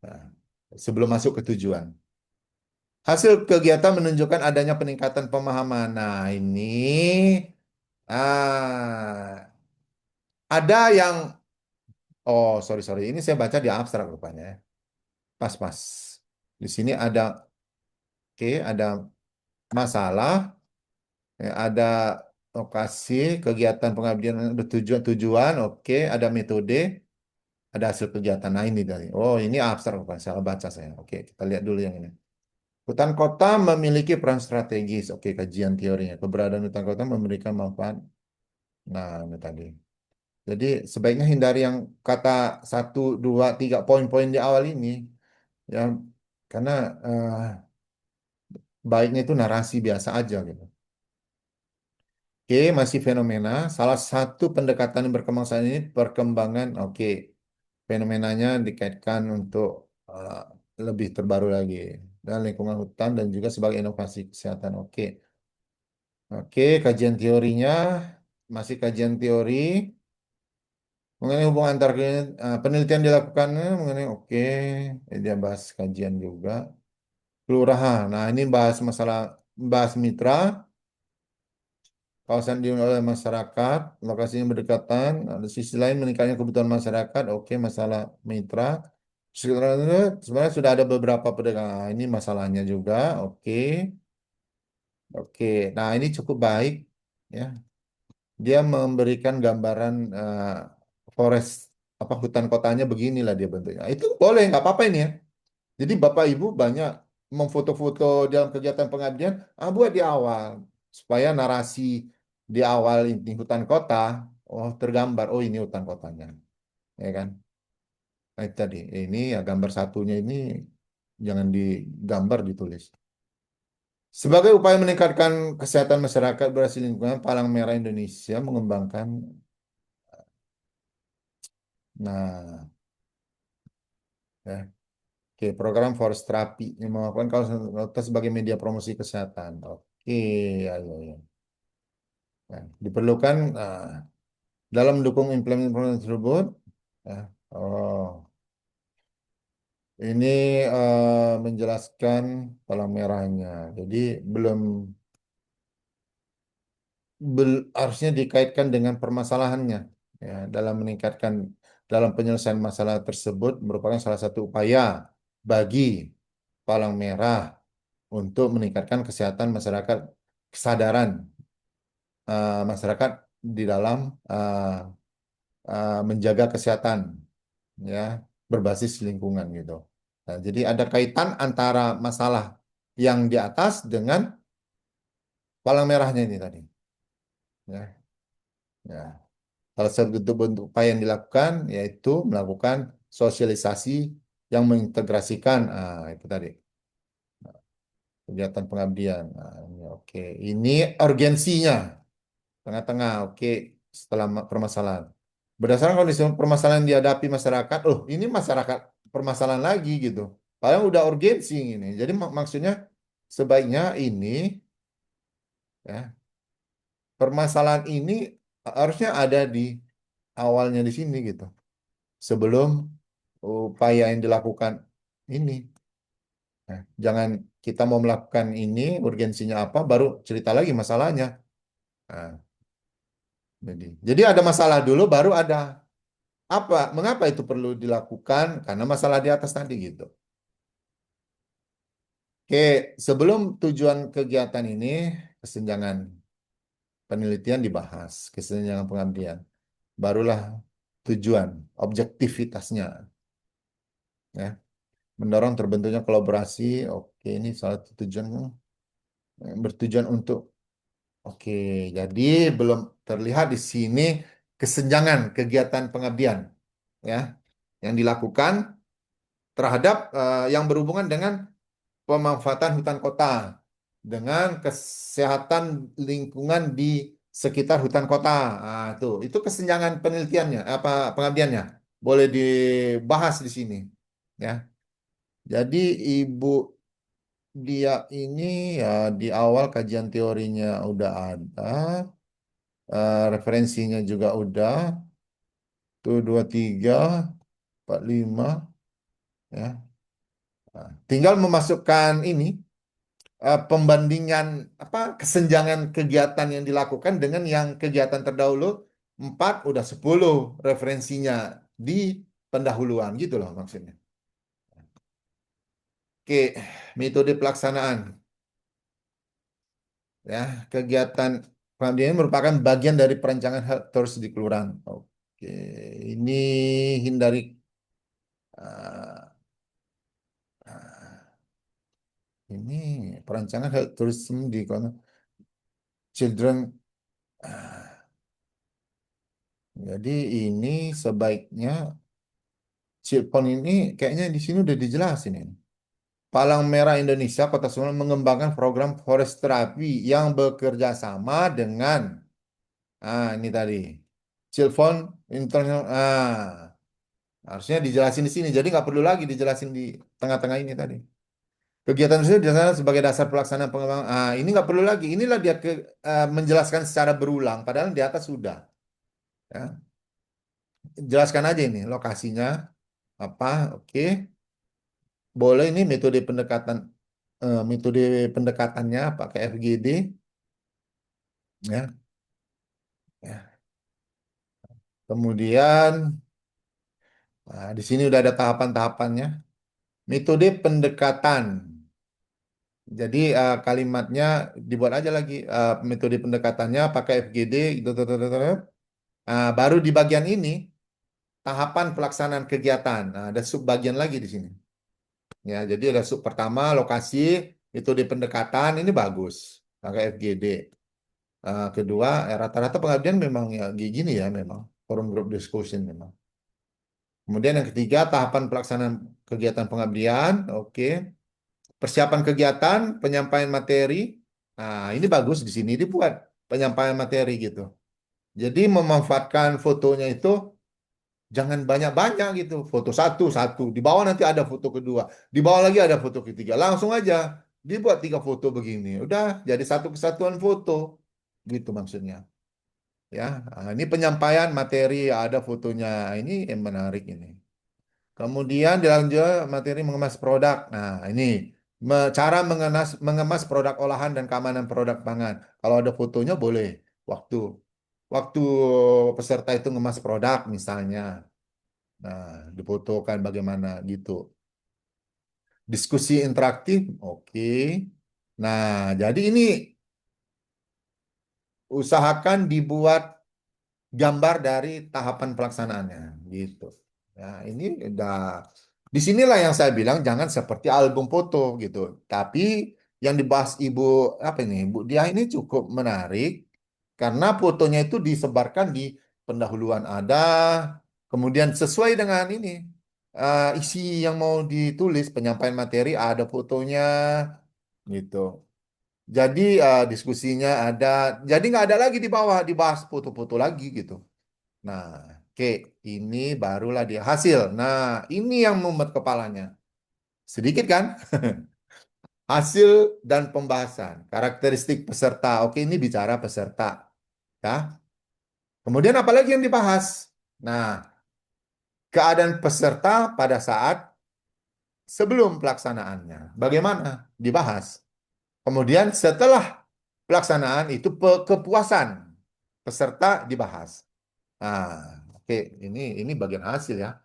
Nah, sebelum masuk ke tujuan. Hasil kegiatan menunjukkan adanya peningkatan pemahaman. Nah, ini ada yang sorry, ini saya baca di abstrak rupanya ya. Pas. Di sini ada ada masalah. Ya, ada lokasi, kegiatan pengabdian tujuan, oke, ada metode, ada hasil kegiatan. Nah ini dari, ini abstrak, bukan salah baca saya. Oke, kita lihat dulu yang ini. Hutan kota memiliki peran strategis. Oke, kajian teorinya. Keberadaan hutan kota memberikan manfaat. Nah, ini tadi. Jadi sebaiknya hindari yang kata 1, 2, 3 poin-poin di awal ini, ya, karena eh, baiknya itu narasi biasa aja gitu. Oke, masih fenomena. Salah satu pendekatan yang berkembang saat ini perkembangan. Oke, fenomenanya dikaitkan untuk uh, lebih terbaru lagi dan lingkungan hutan dan juga sebagai inovasi kesehatan. Oke, kajian teorinya masih kajian teori mengenai hubungan antar penelitian dilakukan mengenai dia bahas kajian juga kelurahan. Nah, ini bahas masalah bahas mitra. Kawasan dihuni oleh masyarakat, lokasinya berdekatan, ada sisi lain meningkatnya kebutuhan masyarakat, masalah mitra. Sebenarnya sudah ada beberapa pedagang. Nah, ini masalahnya juga, oke. Nah, ini cukup baik, ya. Dia memberikan gambaran forest apa hutan kotanya beginilah dia bentuknya. Itu boleh, nggak apa-apa ini ya. Jadi Bapak Ibu banyak memfoto-foto dalam kegiatan pengabdian, buat di awal supaya narasi di awal ini hutan kota, tergambar, ini hutan kotanya, ya kan? Nah, itu tadi, ini ya gambar satunya ini jangan digambar ditulis. Sebagai upaya meningkatkan kesehatan masyarakat berhasil lingkungan, Palang Merah Indonesia mengembangkan, nah, ya, program forest terapi yang melakukan kawasan kota sebagai media promosi kesehatan. Ya, ya, ya. Nah, diperlukan dalam mendukung implementasi tersebut. Ya, ini menjelaskan palang merahnya. Jadi belum harusnya dikaitkan dengan permasalahannya. Ya, dalam meningkatkan dalam penyelesaian masalah tersebut merupakan salah satu upaya bagi palang merah untuk meningkatkan kesehatan masyarakat, kesadaran masyarakat di dalam menjaga kesehatan, ya, berbasis lingkungan gitu. Nah, jadi ada kaitan antara masalah yang di atas dengan palang merahnya ini tadi. Ya, ya. Salah satu bentuk upaya yang dilakukan yaitu melakukan sosialisasi yang mengintegrasikan itu tadi kegiatan pengabdian. Nah, ini urgensinya tengah-tengah. Setelah permasalahan. Berdasarkan kondisi permasalahan yang dihadapi masyarakat, ini masyarakat permasalahan lagi gitu. Padahal udah urgensi ini. Jadi maksudnya sebaiknya ini ya permasalahan ini harusnya ada di awalnya di sini gitu. Sebelum upaya yang dilakukan ini. Nah, jangan kita mau melakukan ini urgensinya apa baru cerita lagi masalahnya. Nah, jadi ada masalah dulu baru ada apa? Mengapa itu perlu dilakukan? Karena masalah di atas tadi gitu. Oke, sebelum tujuan kegiatan ini, kesenjangan penelitian dibahas, kesenjangan pengabdian. Barulah tujuan, objektivitasnya. Ya, mendorong terbentuknya kolaborasi. Oke, ini salah satu tujuan bertujuan untuk. Oke, jadi belum terlihat di sini kesenjangan kegiatan pengabdian, ya, yang dilakukan terhadap yang berhubungan dengan pemanfaatan hutan kota dengan kesehatan lingkungan di sekitar hutan kota. Nah, itu kesenjangan penelitiannya, apa pengabdiannya. Boleh dibahas di sini, ya. Jadi Ibu dia ini ya di awal kajian teorinya udah ada, referensinya juga udah, tuh 23, 45, ya. Nah, tinggal memasukkan ini pembandingan apa kesenjangan kegiatan yang dilakukan dengan yang kegiatan terdahulu 4 udah 10 referensinya di pendahuluan gitu loh maksudnya. Oke, metode pelaksanaan ya kegiatan pengabdian ini merupakan bagian dari perencanaan health tours di kelurahan. Oke, ini hindari uh, ini perancangan health tourism di children. Jadi ini sebaiknya Cilpon ini kayaknya di sini udah dijelasin ini. Palang Merah Indonesia Kota Semarang mengembangkan program forest terapi yang bekerja sama dengan ini tadi Cilpon International. Harusnya dijelasin di sini. Jadi nggak perlu lagi dijelasin di tengah-tengah ini tadi. Kegiatan tersebut dilaksanakan sebagai dasar pelaksanaan pengembangan. Ini nggak perlu lagi. Inilah dia menjelaskan secara berulang. Padahal di atas sudah. Ya. Jelaskan aja ini lokasinya apa. Oke. Boleh ini metode pendekatannya pakai FGD. Ya. Ya. Kemudian di sini udah ada tahapan-tahapannya. Metode pendekatan. Jadi kalimatnya dibuat aja lagi metode pendekatannya pakai FGD gitu. Baru di bagian ini tahapan pelaksanaan kegiatan. Ada sub bagian lagi di sini. Ya, jadi ada sub pertama lokasi metode pendekatan ini bagus pakai FGD. Kedua rata-rata pengabdian memang ya gini ya memang forum group discussion memang. Kemudian yang ketiga tahapan pelaksanaan kegiatan pengabdian. Oke. Persiapan kegiatan, penyampaian materi. Ini bagus di sini dibuat penyampaian materi gitu. Jadi memanfaatkan fotonya itu jangan banyak-banyak gitu. Foto satu, satu. Di bawah nanti ada foto kedua. Di bawah lagi ada foto ketiga. Langsung aja dibuat 3 foto begini. Udah jadi satu kesatuan foto. Gitu maksudnya. Ya, ini penyampaian materi ada fotonya. Ini yang menarik ini. Kemudian dilanjut materi mengemas produk. Nah, ini cara mengemas produk olahan dan keamanan produk pangan. Kalau ada fotonya boleh. Waktu waktu peserta itu ngemas produk misalnya. Nah, difotokan bagaimana gitu. Diskusi interaktif, oke. Nah, jadi ini usahakan dibuat gambar dari tahapan pelaksanaannya gitu. Ya, ini udah disinilah yang saya bilang jangan seperti album foto gitu. Tapi yang dibahas Ibu apa ini? Bu Dia ini cukup menarik karena fotonya itu disebarkan di pendahuluan ada, kemudian sesuai dengan ini isi yang mau ditulis penyampaian materi ada fotonya gitu. Jadi diskusinya ada, jadi nggak ada lagi di bawah dibahas foto-foto lagi gitu. Nah, oke, ini barulah dia hasil. Nah, ini yang membuat kepalanya. Sedikit kan? Hasil dan pembahasan, karakteristik peserta. Oke, ini bicara peserta. Ya. Kemudian apalagi yang dibahas? Nah, keadaan peserta pada saat sebelum pelaksanaannya. Bagaimana? Dibahas. Kemudian setelah pelaksanaan itu kepuasan peserta dibahas. Nah, oke, ini bagian hasil ya.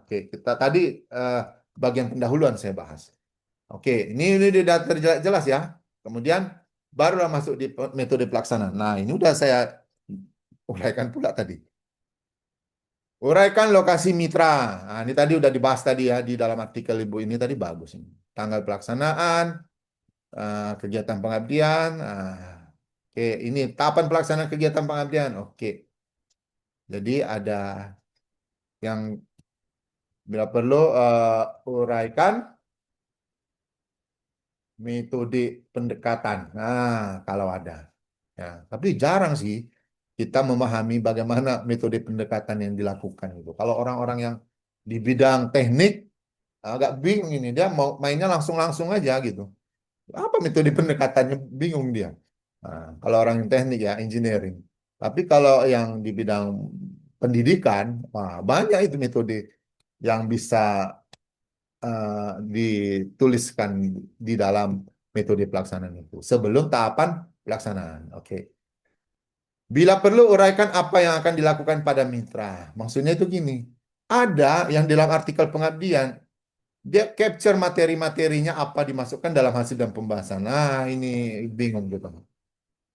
Oke, kita tadi bagian pendahuluan saya bahas. Oke, ini sudah terjelas ya. Kemudian barulah masuk di metode pelaksanaan. Nah, ini udah saya uraikan pula tadi. Uraikan lokasi mitra. Nah, ini tadi udah dibahas tadi ya di dalam artikel Ibu ini tadi bagus ini. Tanggal pelaksanaan, kegiatan pengabdian. Oke, ini tahapan pelaksanaan kegiatan pengabdian. Oke. Jadi ada yang bila perlu uraikan metode pendekatan. Nah, kalau ada. Ya, tapi jarang sih kita memahami bagaimana metode pendekatan yang dilakukan itu. Kalau orang-orang yang di bidang teknik agak bingung ini, dia mau mainnya langsung-langsung aja gitu. Apa metode pendekatannya? Bingung dia. Nah, kalau orang yang teknik ya, engineering. Tapi kalau yang di bidang pendidikan, wah, banyak itu metode yang bisa dituliskan di dalam metode pelaksanaan itu sebelum tahapan pelaksanaan. Oke. Bila perlu uraikan apa yang akan dilakukan pada mitra. Maksudnya itu gini. Ada yang dalam artikel pengabdian dia capture materi-materinya apa dimasukkan dalam hasil dan pembahasan. Nah, ini bingung gitu.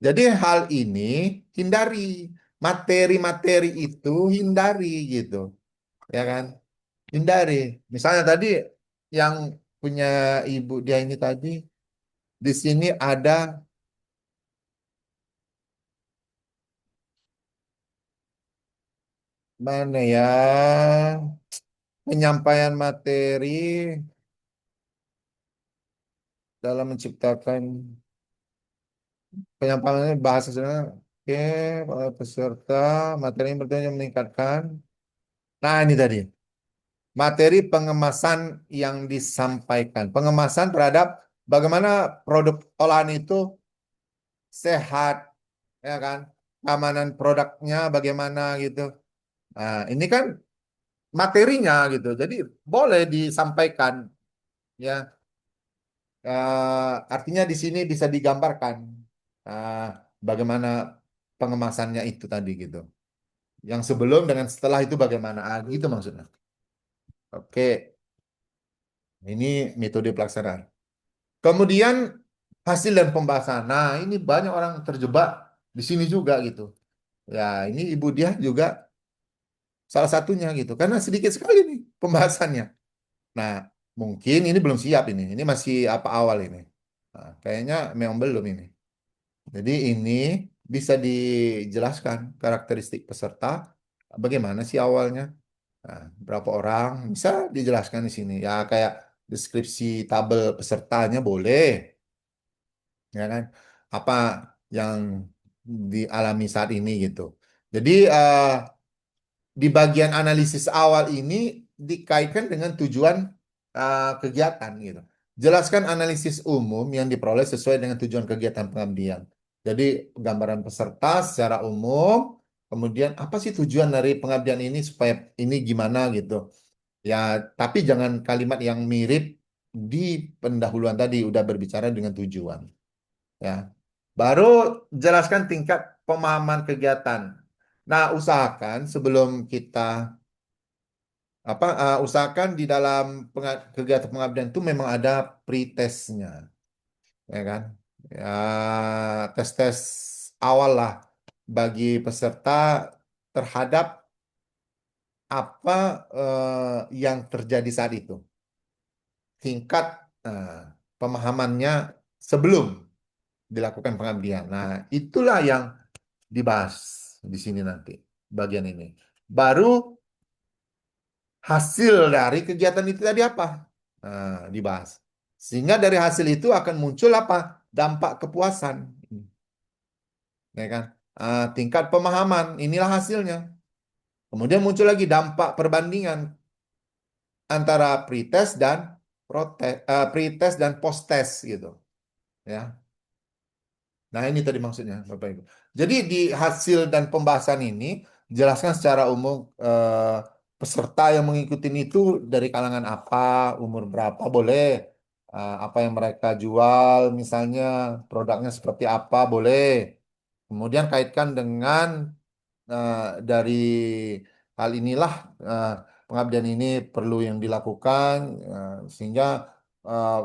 Jadi hal ini hindari. Materi-materi itu hindari gitu. Ya kan? Hindari. Misalnya tadi yang punya ibu dia ini tadi, di sini ada mana ya penyampaian materi dalam menciptakan penyampaian bahasa sebenarnya. Oke, para peserta materi yang bertujuan meningkatkan. Nah, ini tadi materi pengemasan yang disampaikan. Pengemasan terhadap bagaimana produk olahan itu sehat, ya kan? Keamanan produknya bagaimana gitu. Nah, ini kan materinya gitu. Jadi boleh disampaikan ya. Artinya di sini bisa digambarkan eh, bagaimana pengemasannya itu tadi gitu. Yang sebelum dengan setelah itu bagaimana? Gitu maksudnya. Oke, ini metode pelaksanaan. Kemudian hasil dan pembahasan. Nah, ini banyak orang terjebak di sini juga gitu. Ya, ini ibu dia juga salah satunya gitu. Karena sedikit sekali nih pembahasannya. Nah, mungkin ini belum siap ini. Ini masih apa awal ini. Nah, kayaknya memang belum ini. Jadi ini bisa dijelaskan karakteristik peserta, bagaimana sih awalnya, nah, berapa orang, bisa dijelaskan di sini. Ya kayak deskripsi tabel pesertanya boleh, ya kan? Apa yang dialami saat ini gitu. Jadi di bagian analisis awal ini dikaitkan dengan tujuan kegiatan gitu. Jelaskan analisis umum yang diperoleh sesuai dengan tujuan kegiatan pengabdian. Jadi gambaran peserta secara umum, kemudian apa sih tujuan dari pengabdian ini supaya ini gimana gitu. Ya, tapi jangan kalimat yang mirip di pendahuluan tadi udah berbicara dengan tujuan. Ya, baru jelaskan tingkat pemahaman kegiatan. Nah, usahakan sebelum kita usahakan di dalam kegiatan pengabdian itu memang ada pretestnya, ya kan? Ya, tes-tes awal lah bagi peserta terhadap apa yang terjadi saat itu, tingkat pemahamannya sebelum dilakukan pengabdian. Nah, itulah yang dibahas di sini nanti bagian ini. Baru hasil dari kegiatan itu tadi apa? Nah, dibahas. Sehingga dari hasil itu akan muncul apa? Dampak kepuasan. Ya kan? Tingkat pemahaman, inilah hasilnya. Kemudian muncul lagi dampak perbandingan antara pretest dan pretest dan post-test gitu. Ya. Nah, ini tadi maksudnya, Bapak Ibu. Jadi di hasil dan pembahasan ini jelaskan secara umum peserta yang mengikuti itu dari kalangan apa, umur berapa boleh, apa yang mereka jual, misalnya produknya seperti apa boleh. Kemudian kaitkan dengan dari hal inilah eh, pengabdian ini perlu yang dilakukan sehingga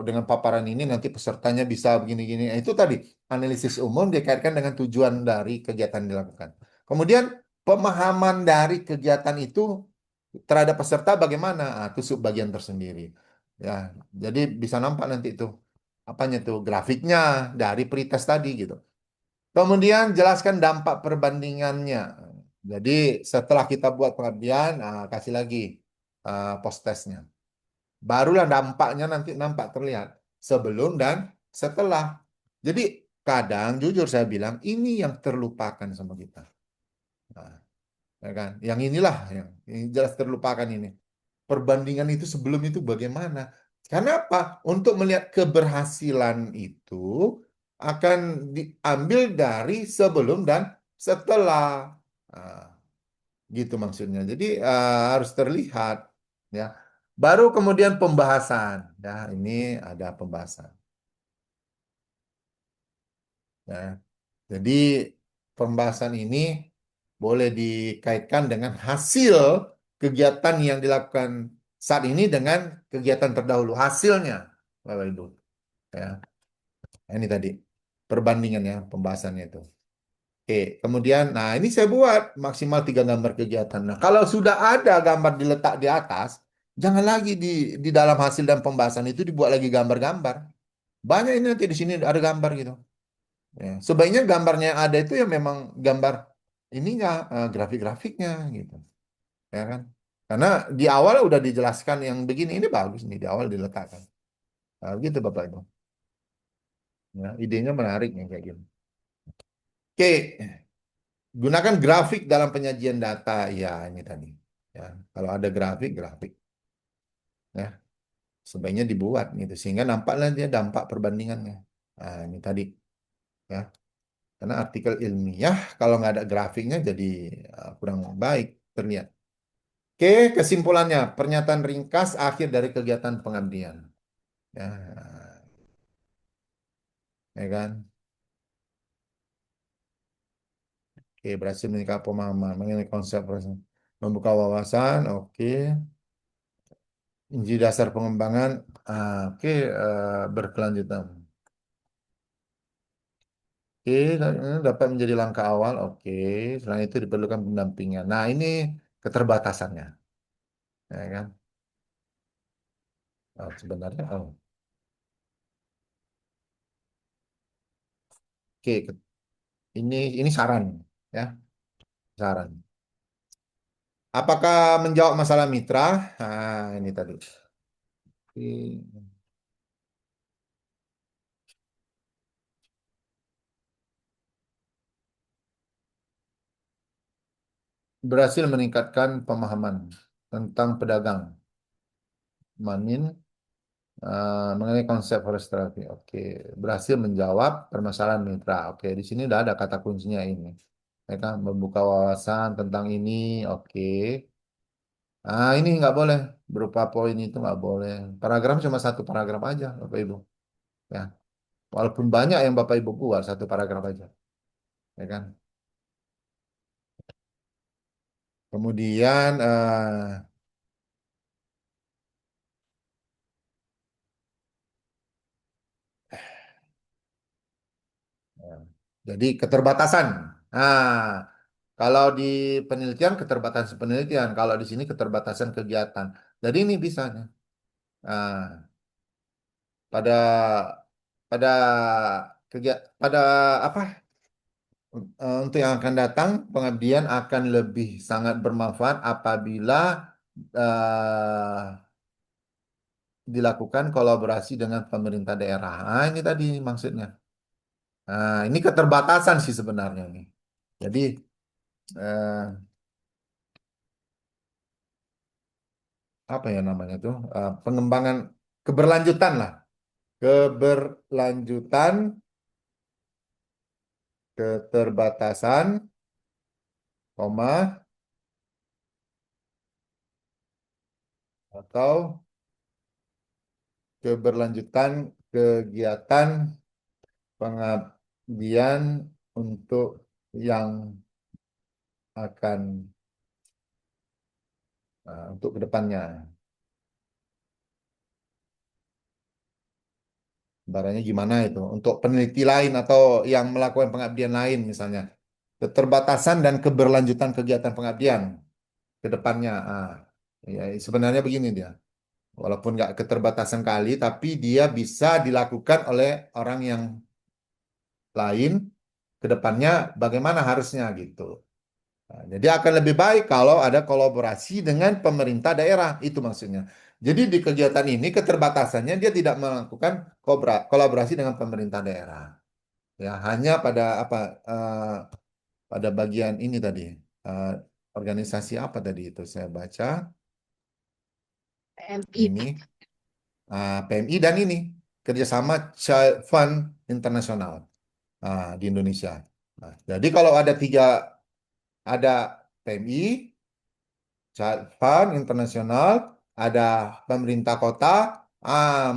dengan paparan ini nanti pesertanya bisa begini-gini. Nah, itu tadi analisis umum dikaitkan dengan tujuan dari kegiatan yang dilakukan. Kemudian pemahaman dari kegiatan itu terhadap peserta bagaimana? Itu subbagian tersendiri. Ya, jadi bisa nampak nanti itu apanya tuh grafiknya dari pretest tadi gitu. Kemudian jelaskan dampak perbandingannya. Jadi setelah kita buat pengabdian, kasih lagi post testnya. Barulah dampaknya nanti nampak terlihat sebelum dan setelah. Jadi kadang jujur saya bilang ini yang terlupakan sama kita. Nah, ya kan? Yang inilah yang ini jelas terlupakan ini. Perbandingan itu sebelum itu bagaimana? Karena apa? Untuk melihat keberhasilan itu akan diambil dari sebelum dan setelah. Nah, gitu maksudnya. Jadi harus terlihat ya. Baru kemudian pembahasan. Ya, ini ada pembahasan. Ya. Jadi pembahasan ini boleh dikaitkan dengan hasil kegiatan yang dilakukan saat ini dengan kegiatan terdahulu. Hasilnya, Bapak Ibu. Ya, ini tadi perbandingannya, pembahasannya itu. Oke, kemudian, nah ini saya buat maksimal 3 gambar kegiatan. Nah, kalau sudah ada gambar diletak di atas, jangan lagi di dalam hasil dan pembahasan itu dibuat lagi gambar-gambar. Banyak ini nanti di sini ada gambar gitu. Ya, sebaiknya gambarnya yang ada itu ya memang gambar ininya, grafik-grafiknya gitu. Ya kan? Karena di awal udah dijelaskan yang begini, ini bagus nih, di awal diletakkan. Nah, gitu Bapak Ibu. Ya, idenya menarik nih kayak gini. Oke, gunakan grafik dalam penyajian data. Ya, ini tadi. Ya, kalau ada grafik, grafik. Ya, sebaiknya dibuat gitu sehingga nampaklah dia dampak perbandingannya. Nah, ini tadi. Ya, karena artikel ilmiah kalau nggak ada grafiknya jadi kurang baik terlihat. Oke, kesimpulannya, pernyataan ringkas akhir dari kegiatan pengabdian. Ya, ya kan? Oke, berhasil meningkatkan pemahaman mengenai konsep membuka wawasan. Oke, inti dasar pengembangan. Oke, berkelanjutan. Oke, dapat menjadi langkah awal. Oke, selain itu diperlukan pendampingan. Nah, ini keterbatasannya, ya kan? Sebenarnya, oke, ini saran, ya, saran. Apakah menjawab masalah mitra? Nah, ini tadi. Oke. Berhasil meningkatkan pemahaman tentang pedagang manin mengenai konsep forestrasi. Oke, berhasil menjawab permasalahan mitra. Oke, di sini udah ada kata kuncinya ini. Ya kan, membuka wawasan tentang ini. Oke. Ini nggak boleh berupa poin itu nggak boleh. Paragraf cuma satu paragraf aja, Bapak Ibu. Ya, walaupun banyak yang Bapak Ibu buat satu paragraf aja, ya kan. Kemudian ya, jadi keterbatasan. Nah, kalau di penelitian keterbatasan penelitian, kalau di sini keterbatasan kegiatan. Jadi ini bisa nih. Nah, pada pada pada apa? Untuk yang akan datang, pengabdian akan lebih sangat bermanfaat apabila eh, dilakukan kolaborasi dengan pemerintah daerah. Ini tadi maksudnya. Ini keterbatasan sih sebenarnya nih. Jadi eh, apa ya namanya tuh pengembangan. keberlanjutan lah. Keberlanjutan, keterbatasan, koma, atau keberlanjutan kegiatan pengabdian untuk yang akan untuk kedepannya. Barangnya gimana itu? Untuk peneliti lain atau yang melakukan pengabdian lain misalnya. Keterbatasan dan keberlanjutan kegiatan pengabdian ke depannya. Ya, sebenarnya begini dia. Walaupun nggak keterbatasan kali, tapi dia bisa dilakukan oleh orang yang lain ke depannya bagaimana harusnya gitu. Nah, jadi akan lebih baik kalau ada kolaborasi dengan pemerintah daerah, itu maksudnya. Jadi di kegiatan ini keterbatasannya dia tidak melakukan kolaborasi dengan pemerintah daerah. Ya, hanya pada apa pada bagian ini tadi. eh, Organisasi apa tadi itu saya baca
PMI.
ini PMI dan ini kerjasama Child Fund Internasional di Indonesia. Nah, jadi kalau ada PMI, Child Fund Internasional, ada pemerintah kota,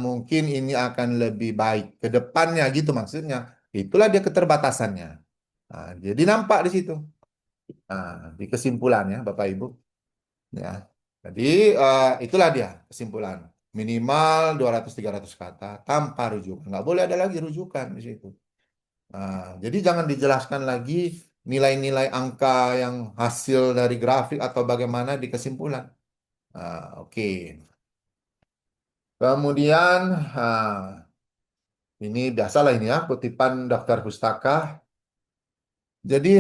mungkin ini akan lebih baik ke depannya gitu maksudnya. Itulah dia keterbatasannya. Jadi nampak di situ. Di kesimpulannya Bapak Ibu. Ya. Jadi itulah dia kesimpulan. Minimal 200-300 kata tanpa rujukan. Nggak boleh ada lagi rujukan di situ. Jadi jangan dijelaskan lagi nilai-nilai angka yang hasil dari grafik atau bagaimana di kesimpulan. Oke. Kemudian ini biasalah ini ya kutipan daftar pustaka. Jadi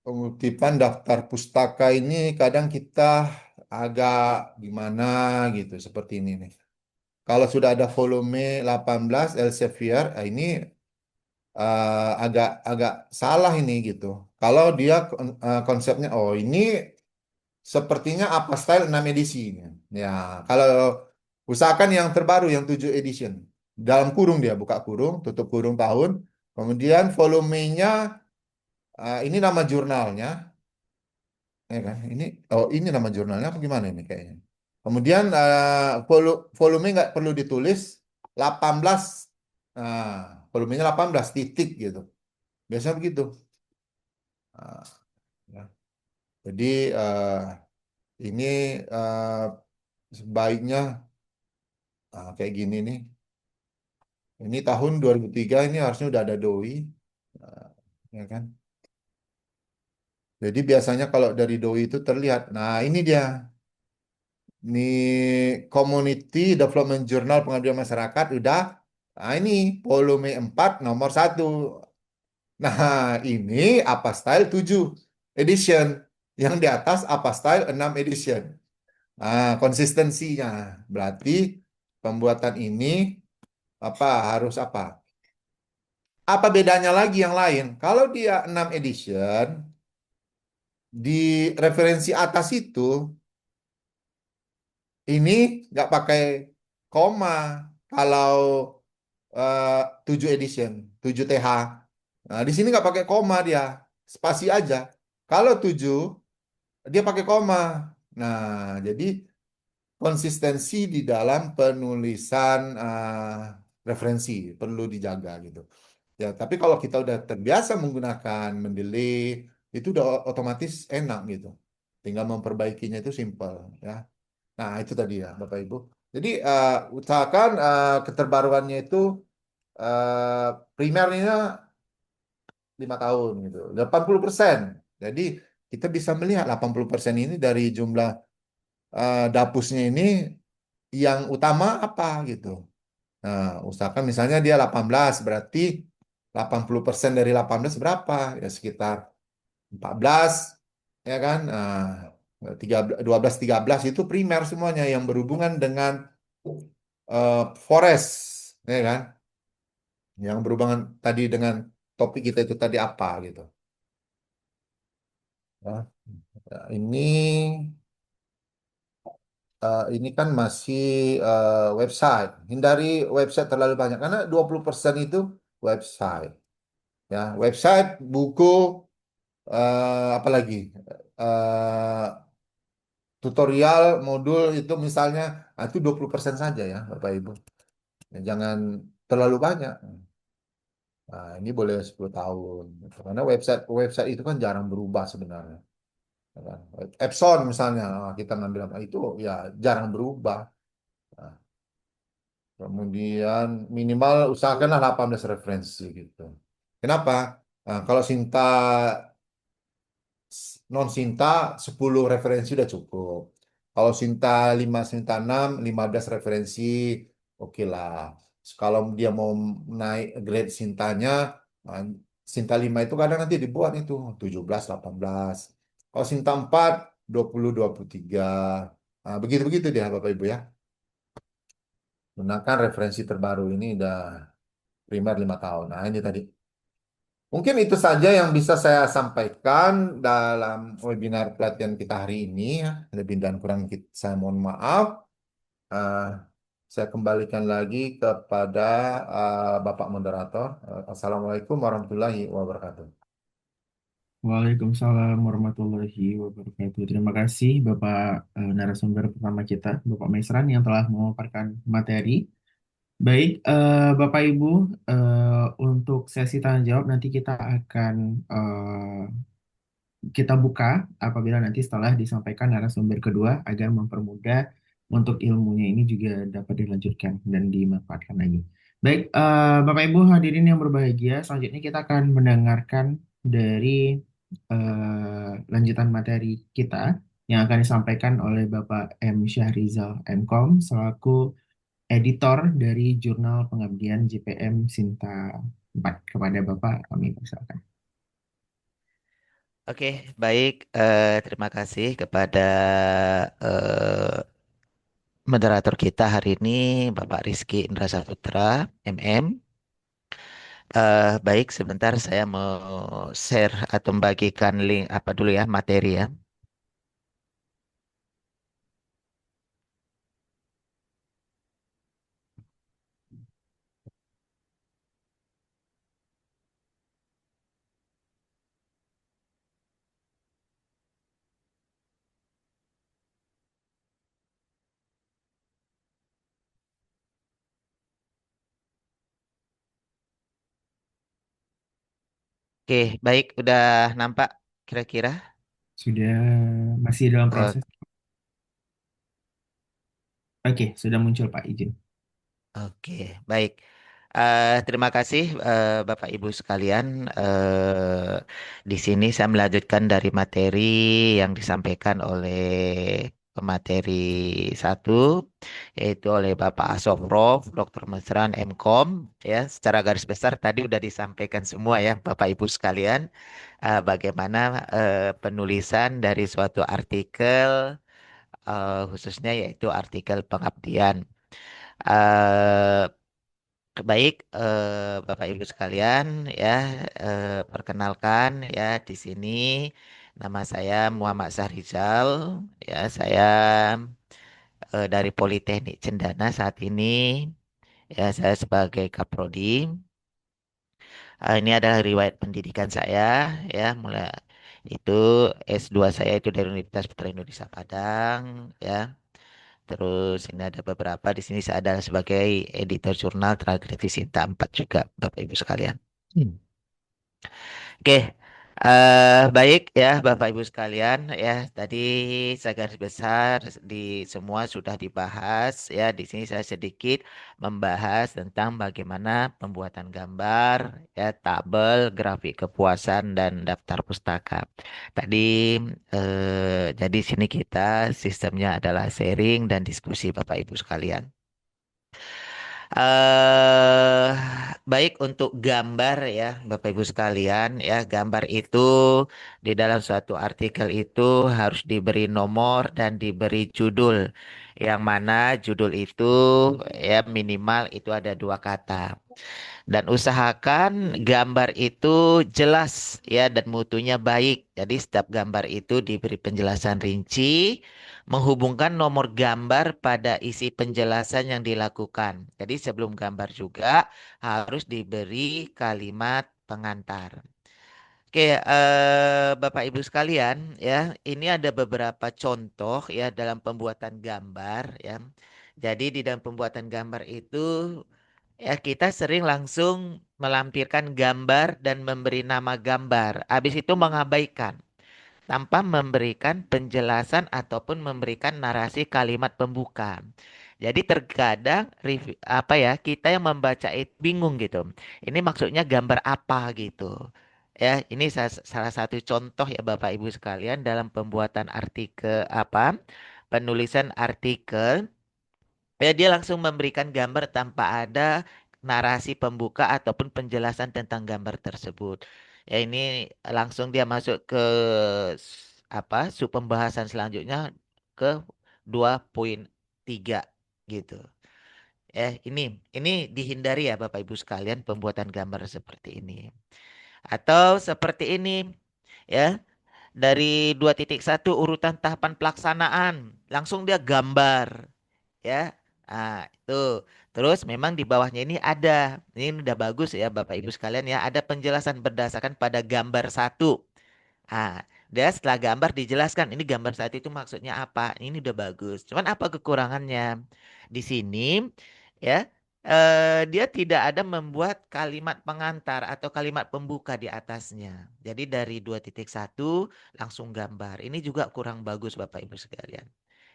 pengutipan daftar pustaka ini kadang kita agak gimana gitu seperti ini nih. Kalau sudah ada volume 18 Elsevier, ini agak agak salah ini gitu. Kalau dia konsepnya ini sepertinya apa style 6 edisi. Ya, kalau usahakan yang terbaru yang 7 edition. Dalam kurung dia buka kurung, tutup kurung tahun. Kemudian volumenya ini nama jurnalnya, ya kan? Ini nama jurnalnya apa gimana ini kayaknya. Kemudian volume nggak perlu ditulis 18 volumenya 18 titik gitu. Biasanya begitu. Ah, ya. Jadi ini sebaiknya kayak gini nih. Ini tahun 2003 ini harusnya udah ada doi, ya kan? Jadi biasanya kalau dari doi itu terlihat. Nah ini dia. Ini Community Development Journal Pengabdian Masyarakat udah. Nah ini volume 4 nomor 1. Nah ini apa style 7 edition. Yang di atas apa style 6 edition. Konsistensinya berarti pembuatan ini harus apa? Apa bedanya lagi yang lain? Kalau dia 6 edition di referensi atas itu ini nggak pakai koma kalau 7 edition, 7 TH. Nah, di sini nggak pakai koma dia, spasi aja. Kalau 7 dia pakai koma. Nah, jadi konsistensi di dalam penulisan referensi perlu dijaga gitu. Ya, tapi kalau kita udah terbiasa menggunakan mendelay, itu udah otomatis enak gitu. Tinggal memperbaikinya itu simple ya. Nah, itu tadi ya, Bapak Ibu. Jadi usahakan keterbaruannya itu primernya 5 tahun gitu. 80%. Jadi kita bisa melihat 80% ini dari jumlah dapusnya ini yang utama apa gitu. Nah, usahakan misalnya dia 18, berarti 80% dari 18 berapa? Ya sekitar 14, ya kan? 12, 13 itu primer semuanya yang berhubungan dengan forest, ya kan? Yang berhubungan tadi dengan topik kita itu tadi apa gitu. Ya. Ini ini kan masih website. Hindari website terlalu banyak karena 20% itu website. Ya, website, buku, apalagi eh, tutorial, modul itu misalnya, itu 20% saja ya, Bapak Ibu. Ya, jangan terlalu banyak. Nah, ini boleh 10 tahun. Gitu. Karena website website itu kan jarang berubah sebenarnya. Ya kan? Epson misalnya, kita ngambil apa itu ya jarang berubah. Nah, kemudian minimal usahakanlah 18 referensi gitu. Kenapa? Nah, kalau Sinta non Sinta 10 referensi udah cukup. Kalau Sinta 5 Sinta 6 15 referensi oke lah. Kalau dia mau naik grade Sintanya nah, Sinta 5 itu kadang nanti dibuat itu 17 18. Kalau Sinta 4 20 23. Nah, begitu-begitu dia Bapak Ibu ya. Gunakan referensi terbaru ini udah primer 5 tahun. Nah, ini tadi. Mungkin itu saja yang bisa saya sampaikan dalam webinar pelatihan kita hari ini. Ya. Lebih dan kurang saya mohon maaf. Eh, saya kembalikan lagi kepada Bapak Moderator. Assalamualaikum warahmatullahi wabarakatuh.
Waalaikumsalam warahmatullahi wabarakatuh. Terima kasih Bapak narasumber pertama kita, Bapak Mesran yang telah memaparkan materi. Baik, Bapak Ibu, untuk sesi tanya jawab nanti kita akan kita buka apabila nanti setelah disampaikan narasumber kedua agar mempermudah untuk ilmunya ini juga dapat dilanjutkan dan dimanfaatkan lagi. Baik, Bapak Ibu hadirin yang berbahagia, selanjutnya kita akan mendengarkan dari lanjutan materi kita yang akan disampaikan oleh Bapak M. Syahrizal MKOM selaku editor dari Jurnal Pengabdian JPM Sinta 4. Kepada Bapak kami persilakan.
Oke, baik. Terima kasih kepada eh, moderator kita hari ini, Bapak Rizky Indra Saputra, MM. Baik, sebentar saya mau share atau membagikan link apa dulu ya, materi ya. Oke, baik. Udah nampak kira-kira?
Sudah masih dalam
Eh,
proses. Oke, sudah muncul Pak izin.
Oke, baik. Terima kasih Bapak Ibu sekalian. Di sini saya melanjutkan dari materi yang disampaikan oleh pemateri satu, yaitu oleh Bapak Asofrov, Dr. Mesran MKOM. Ya, secara garis besar tadi sudah disampaikan semua ya Bapak Ibu sekalian, bagaimana penulisan dari suatu artikel, khususnya yaitu artikel pengabdian. Eh, Baik, Bapak Ibu sekalian, ya, perkenalkan ya di sini nama saya Muhammad Sahrizal, ya, saya dari Politeknik Cendana saat ini, ya, saya sebagai Kaprodi. Ini adalah riwayat pendidikan saya, ya, mulai itu S2 saya itu dari Universitas Putra Indonesia Padang, ya. Terus ini ada beberapa di sini saya adalah sebagai editor jurnal Tenaga Sinta 4 juga Bapak Ibu sekalian. Hmm. Oke, baik ya Bapak Ibu sekalian ya tadi saya garis besar di semua sudah dibahas ya di sini saya sedikit membahas tentang bagaimana pembuatan gambar ya tabel grafik kepuasan dan daftar pustaka. Tadi jadi sini kita sistemnya adalah sharing dan diskusi Bapak Ibu sekalian. eh Baik untuk gambar ya Bapak Ibu sekalian ya gambar itu di dalam suatu artikel itu harus diberi nomor dan diberi judul yang mana judul itu ya minimal itu ada dua kata Dan usahakan gambar itu jelas ya dan mutunya baik. Jadi setiap gambar itu diberi penjelasan rinci, menghubungkan nomor gambar pada isi penjelasan yang dilakukan. Jadi sebelum gambar juga harus diberi kalimat pengantar. Oke, Bapak Ibu sekalian, ya, ini ada beberapa contoh ya dalam pembuatan gambar, ya. Jadi di dalam pembuatan gambar itu, ya, kita sering langsung melampirkan gambar dan memberi nama gambar. Habis itu mengabaikan tanpa memberikan penjelasan ataupun memberikan narasi kalimat pembuka. Jadi terkadang apa ya, kita yang membaca itu bingung gitu. Ini maksudnya gambar apa gitu. Ya, ini salah satu contoh ya Bapak Ibu sekalian dalam pembuatan artikel apa? Penulisan artikel. Ya, dia langsung memberikan gambar tanpa ada narasi pembuka ataupun penjelasan tentang gambar tersebut. Ya, ini langsung dia masuk ke apa? Sub pembahasan selanjutnya ke 2.3 gitu. Ini dihindari ya Bapak Ibu sekalian pembuatan gambar seperti ini. Atau seperti ini ya. Dari 2.1 urutan tahapan pelaksanaan, langsung dia gambar ya. Ah, itu. Terus memang di bawahnya ini ada. Ini udah bagus ya Bapak Ibu sekalian ya. Ada penjelasan berdasarkan pada gambar satu. Ah, dia setelah gambar dijelaskan ini gambar satu itu maksudnya apa. Ini udah bagus. Cuman apa kekurangannya? Di sini ya dia tidak ada membuat kalimat pengantar atau kalimat pembuka di atasnya. Jadi dari 2.1 langsung gambar. Ini juga kurang bagus Bapak Ibu sekalian.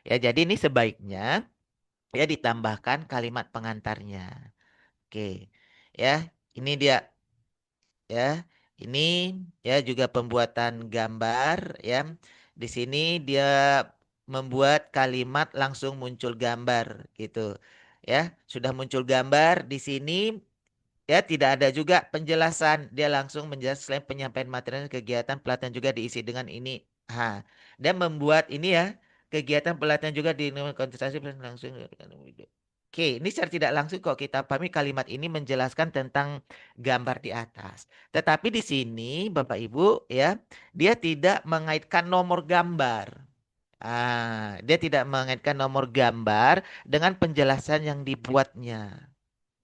Ya, jadi ini sebaiknya ya ditambahkan kalimat pengantarnya. Oke. Ya, ini dia ya. Ini ya juga pembuatan gambar ya. Di sini dia membuat kalimat langsung muncul gambar gitu. Ya, sudah muncul gambar di sini. Ya, tidak ada juga penjelasan. Dia langsung menjelaskan selain penyampaian materi dan kegiatan pelatihan juga diisi dengan ini. Dia membuat ini ya, kegiatan pelatihan juga di kontestasi langsung. Oke, ini secara tidak langsung kok kita pahami kalimat ini menjelaskan tentang gambar di atas. Tetapi di sini Bapak Ibu ya, dia tidak mengaitkan nomor gambar. Dia tidak mengaitkan nomor gambar dengan penjelasan yang dibuatnya.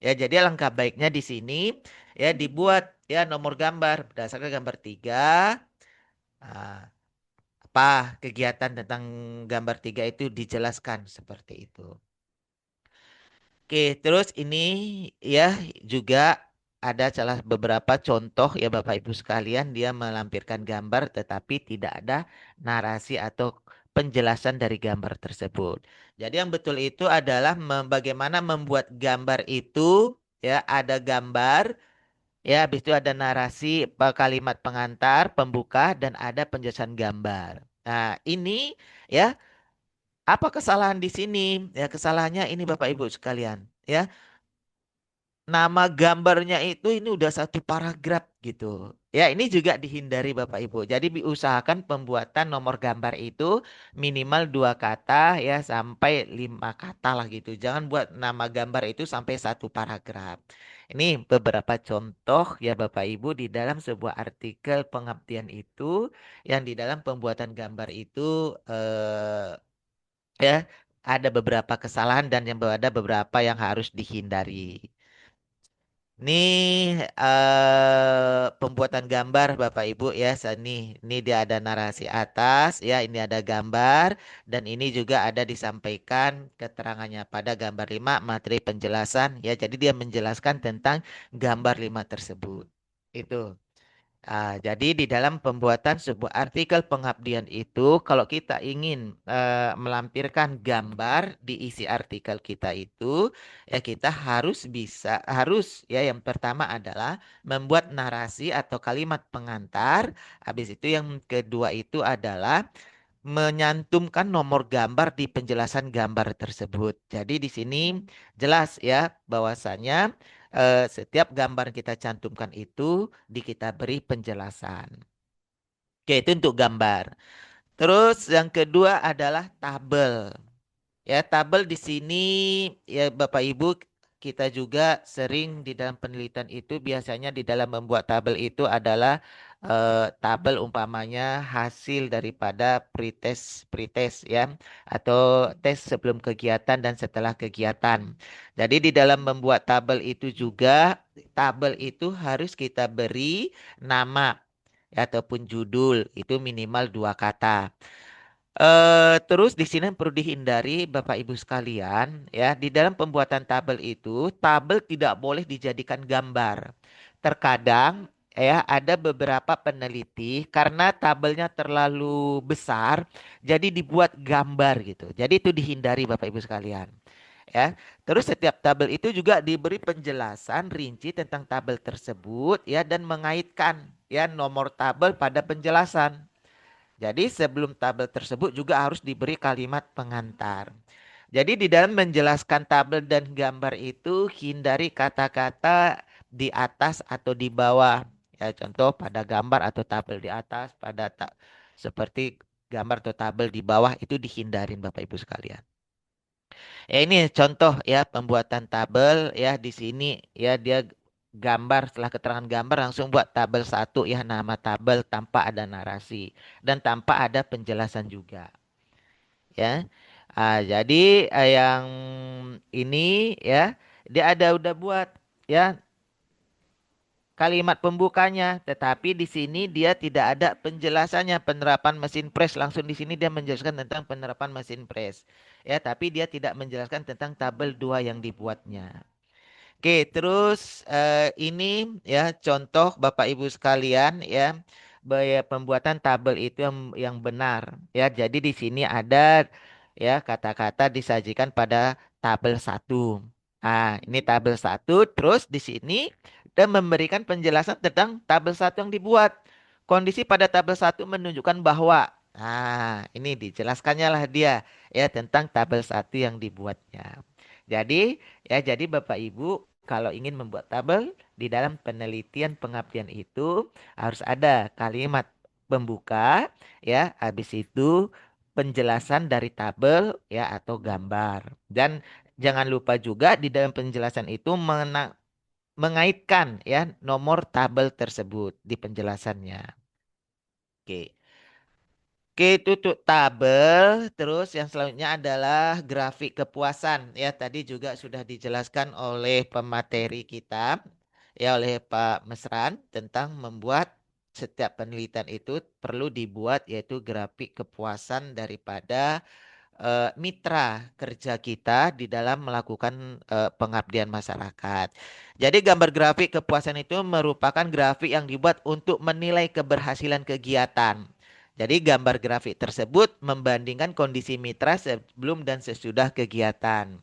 Ya, jadi alangkah baiknya di sini ya dibuat ya nomor gambar berdasarkan gambar 3. Nah, apa kegiatan tentang gambar 3 itu dijelaskan seperti itu. Oke, terus ini ya juga ada salah beberapa contoh ya Bapak Ibu sekalian dia melampirkan gambar tetapi tidak ada narasi atau penjelasan dari gambar tersebut. Jadi yang betul itu adalah bagaimana membuat gambar itu ya ada gambar ya habis itu ada narasi kalimat pengantar, pembuka dan ada penjelasan gambar. Nah, ini ya apa kesalahan di sini? Ya kesalahannya ini Bapak Ibu sekalian ya. Nama gambarnya itu ini udah satu paragraf gitu. Ya, ini juga dihindari Bapak Ibu. Jadi diusahakan pembuatan nomor gambar itu minimal 2 kata ya sampai 5 kata lah gitu. Jangan buat nama gambar itu sampai satu paragraf. Ini beberapa contoh ya Bapak Ibu di dalam sebuah artikel pengabdian itu yang di dalam pembuatan gambar itu ya ada beberapa kesalahan dan yang ada beberapa yang harus dihindari. Ini pembuatan gambar Bapak Ibu ya. Ini dia ada narasi atas ya, ini ada gambar dan ini juga ada disampaikan keterangannya pada gambar 5 materi penjelasan ya. Jadi dia menjelaskan tentang gambar 5 tersebut. Itu. Jadi di dalam pembuatan sebuah artikel pengabdian itu, kalau kita ingin melampirkan gambar di isi artikel kita itu, ya kita harus ya yang pertama adalah membuat narasi atau kalimat pengantar. Habis itu yang kedua itu adalah menyantumkan nomor gambar di penjelasan gambar tersebut. Jadi di sini jelas ya bahwasanya setiap gambar yang kita cantumkan itu kita beri penjelasan. Oke, itu untuk gambar. Terus yang kedua adalah tabel. Ya, tabel di sini ya Bapak Ibu kita juga sering di dalam penelitian itu biasanya di dalam membuat tabel itu adalah tabel umpamanya hasil daripada pretest ya atau tes sebelum kegiatan dan setelah kegiatan. Jadi di dalam membuat tabel itu juga tabel itu harus kita beri nama ya, ataupun judul itu minimal 2 kata. Terus di sini perlu dihindari Bapak Ibu sekalian ya, di dalam pembuatan tabel itu tabel tidak boleh dijadikan gambar. Terkadang ya ada beberapa peneliti karena tabelnya terlalu besar jadi dibuat gambar gitu. Jadi itu dihindari Bapak Ibu sekalian. Ya, terus setiap tabel itu juga diberi penjelasan rinci tentang tabel tersebut ya dan mengaitkan ya nomor tabel pada penjelasan. Jadi sebelum tabel tersebut juga harus diberi kalimat pengantar. Jadi di dalam menjelaskan tabel dan gambar itu hindari kata-kata di atas atau di bawah. Ya, contoh pada gambar atau tabel di atas, seperti gambar atau tabel di bawah itu dihindarin Bapak Ibu sekalian. Ya ini contoh ya pembuatan tabel ya di sini ya dia gambar setelah keterangan gambar langsung buat tabel satu ya nama tabel tanpa ada narasi dan tanpa ada penjelasan juga ya. Jadi yang ini ya dia ada udah buat ya kalimat pembukanya, tetapi di sini dia tidak ada penjelasannya penerapan mesin press. Langsung di sini dia menjelaskan tentang penerapan mesin press. Ya, tapi dia tidak menjelaskan tentang tabel 2 yang dibuatnya. Oke, terus ini ya contoh Bapak Ibu sekalian ya pembuatan tabel itu yang benar ya. Jadi di sini ada ya kata-kata disajikan pada tabel satu. Ini tabel satu. Terus di sini dan memberikan penjelasan tentang tabel satu yang dibuat. Kondisi pada tabel satu menunjukkan bahwa ini dijelaskannya lah dia ya tentang tabel satu yang dibuatnya. Jadi Bapak Ibu kalau ingin membuat tabel di dalam penelitian pengabdian itu harus ada kalimat pembuka ya, habis itu penjelasan dari tabel ya atau gambar. Dan jangan lupa juga di dalam penjelasan itu mengaitkan ya nomor tabel tersebut di penjelasannya. Oke. Oke, itu tuh tabel. Terus yang selanjutnya adalah grafik kepuasan. Ya, tadi juga sudah dijelaskan oleh pemateri kita, ya oleh Pak Mesran tentang membuat setiap penelitian itu perlu dibuat yaitu grafik kepuasan daripada mitra kerja kita di dalam melakukan pengabdian masyarakat. Jadi gambar grafik kepuasan itu merupakan grafik yang dibuat untuk menilai keberhasilan kegiatan. Jadi gambar grafik tersebut membandingkan kondisi mitra sebelum dan sesudah kegiatan.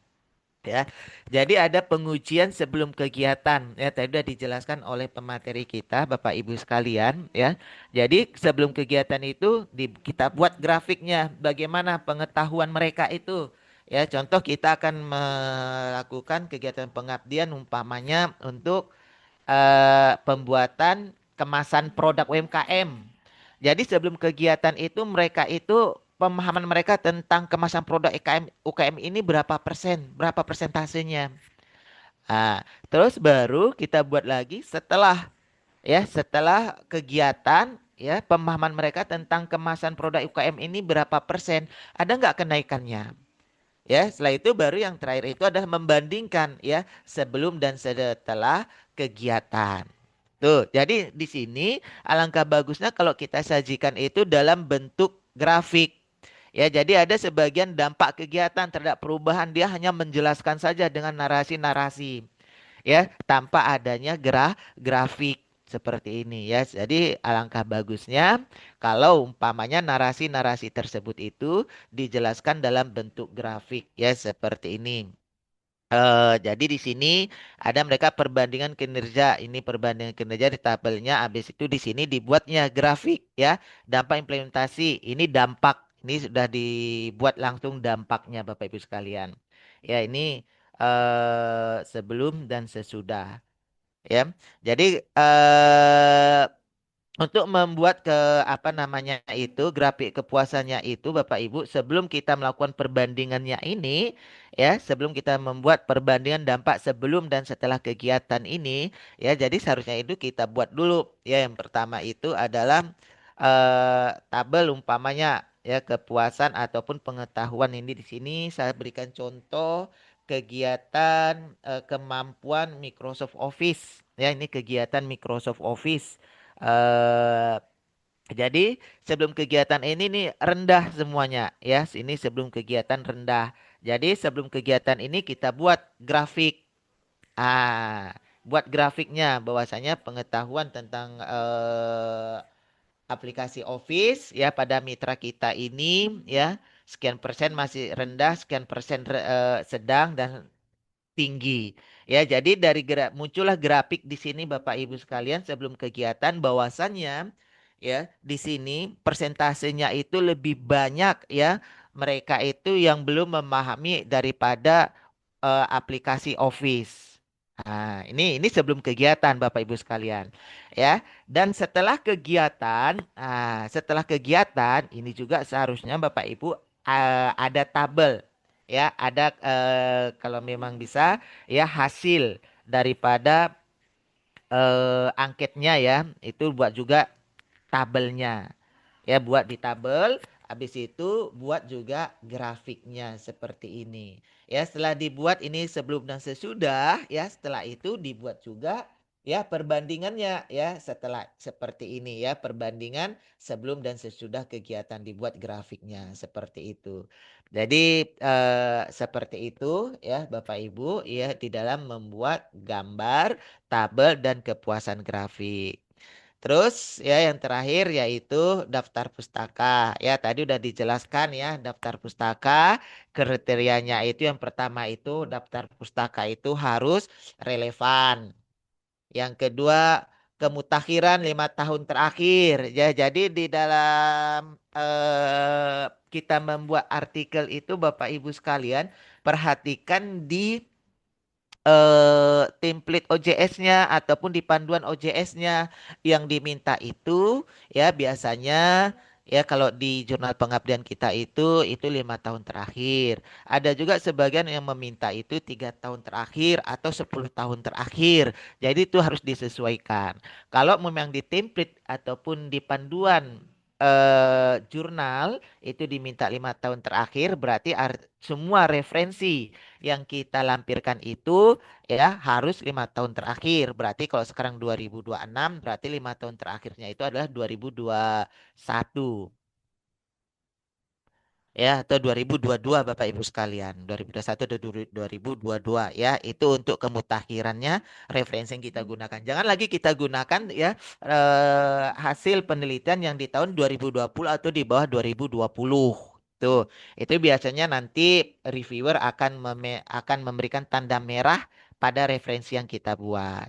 Ya, jadi ada pengujian sebelum kegiatan. Ya, tadi sudah dijelaskan oleh pemateri kita, Bapak Ibu sekalian. Ya, jadi sebelum kegiatan itu kita buat grafiknya, bagaimana pengetahuan mereka itu. Ya, contoh kita akan melakukan kegiatan pengabdian, umpamanya untuk pembuatan kemasan produk UMKM. Jadi sebelum kegiatan itu mereka itu pemahaman mereka tentang kemasan produk UKM ini berapa persen, berapa persentasenya. Terus baru kita buat lagi setelah kegiatan ya pemahaman mereka tentang kemasan produk UKM ini berapa persen, ada nggak kenaikannya? Ya, setelah itu baru yang terakhir itu adalah membandingkan ya sebelum dan setelah kegiatan. Tuh, jadi di sini alangkah bagusnya kalau kita sajikan itu dalam bentuk grafik. Ya, jadi ada sebagian dampak kegiatan terhadap perubahan dia hanya menjelaskan saja dengan narasi-narasi ya tanpa adanya grafik seperti ini ya. Jadi alangkah bagusnya kalau umpamanya narasi-narasi tersebut itu dijelaskan dalam bentuk grafik ya seperti ini. Jadi di sini ada mereka perbandingan kinerja. Ini perbandingan kinerja di tabelnya. Habis itu di sini dibuatnya grafik ya. Dampak implementasi. Ini dampak. Ini sudah dibuat langsung dampaknya Bapak Ibu sekalian. Ya ini sebelum dan sesudah. Ya. Jadi untuk membuat apa namanya itu grafik kepuasannya itu Bapak Ibu, sebelum kita melakukan perbandingannya ini ya, sebelum kita membuat perbandingan dampak sebelum dan setelah kegiatan ini ya, jadi seharusnya itu kita buat dulu ya. Yang pertama itu adalah tabel umpamanya ya, kepuasan ataupun pengetahuan. Ini di sini saya berikan contoh kegiatan kemampuan Microsoft Office ya, ini kegiatan Microsoft Office. eh jadi sebelum kegiatan ini nih rendah semuanya ya. Ini sebelum kegiatan rendah. Jadi sebelum kegiatan ini kita buat grafik. Buat grafiknya bahwasanya pengetahuan tentang aplikasi Office ya pada mitra kita ini ya, sekian persen masih rendah, sekian persen sedang dan tinggi. Ya, jadi muncullah grafik di sini Bapak Ibu sekalian sebelum kegiatan, bahwasannya ya di sini persentasenya itu lebih banyak ya mereka itu yang belum memahami daripada aplikasi Office. Ini sebelum kegiatan Bapak Ibu sekalian ya. Dan setelah kegiatan ini juga seharusnya Bapak Ibu ada tabel ya, ada kalau memang bisa ya hasil daripada angketnya ya, itu buat juga tabelnya ya, buat di tabel. Habis itu buat juga grafiknya seperti ini ya. Setelah dibuat ini sebelum dan sesudah ya, setelah itu dibuat juga ya perbandingannya ya, setelah seperti ini ya, perbandingan sebelum dan sesudah kegiatan, dibuat grafiknya seperti itu. Jadi seperti itu ya Bapak Ibu ya, di dalam membuat gambar, tabel dan kepuasan grafik. Terus ya yang terakhir yaitu daftar pustaka. Ya tadi udah dijelaskan ya, daftar pustaka kriterianya itu yang pertama itu daftar pustaka itu harus relevan. Yang kedua kemutakhiran 5 tahun terakhir. Ya jadi di dalam kita membuat artikel itu Bapak Ibu sekalian, perhatikan di template OJS-nya ataupun di panduan OJS-nya yang diminta itu ya, biasanya ya kalau di jurnal pengabdian kita itu 5 tahun terakhir. Ada juga sebagian yang meminta itu 3 tahun terakhir atau 10 tahun terakhir. Jadi itu harus disesuaikan. Kalau memang di template ataupun di panduan jurnal itu diminta 5 tahun terakhir, berarti semua referensi yang kita lampirkan itu ya harus 5 tahun terakhir. Berarti kalau sekarang 2026, berarti 5 tahun terakhirnya itu adalah 2021 ya, atau 2022 Bapak Ibu sekalian. 2021 atau 2022 ya, itu untuk kemutakhirannya referensi yang kita gunakan. Jangan lagi kita gunakan ya hasil penelitian yang di tahun 2020 atau di bawah 2020. Tuh, itu biasanya nanti reviewer akan memberikan tanda merah pada referensi yang kita buat.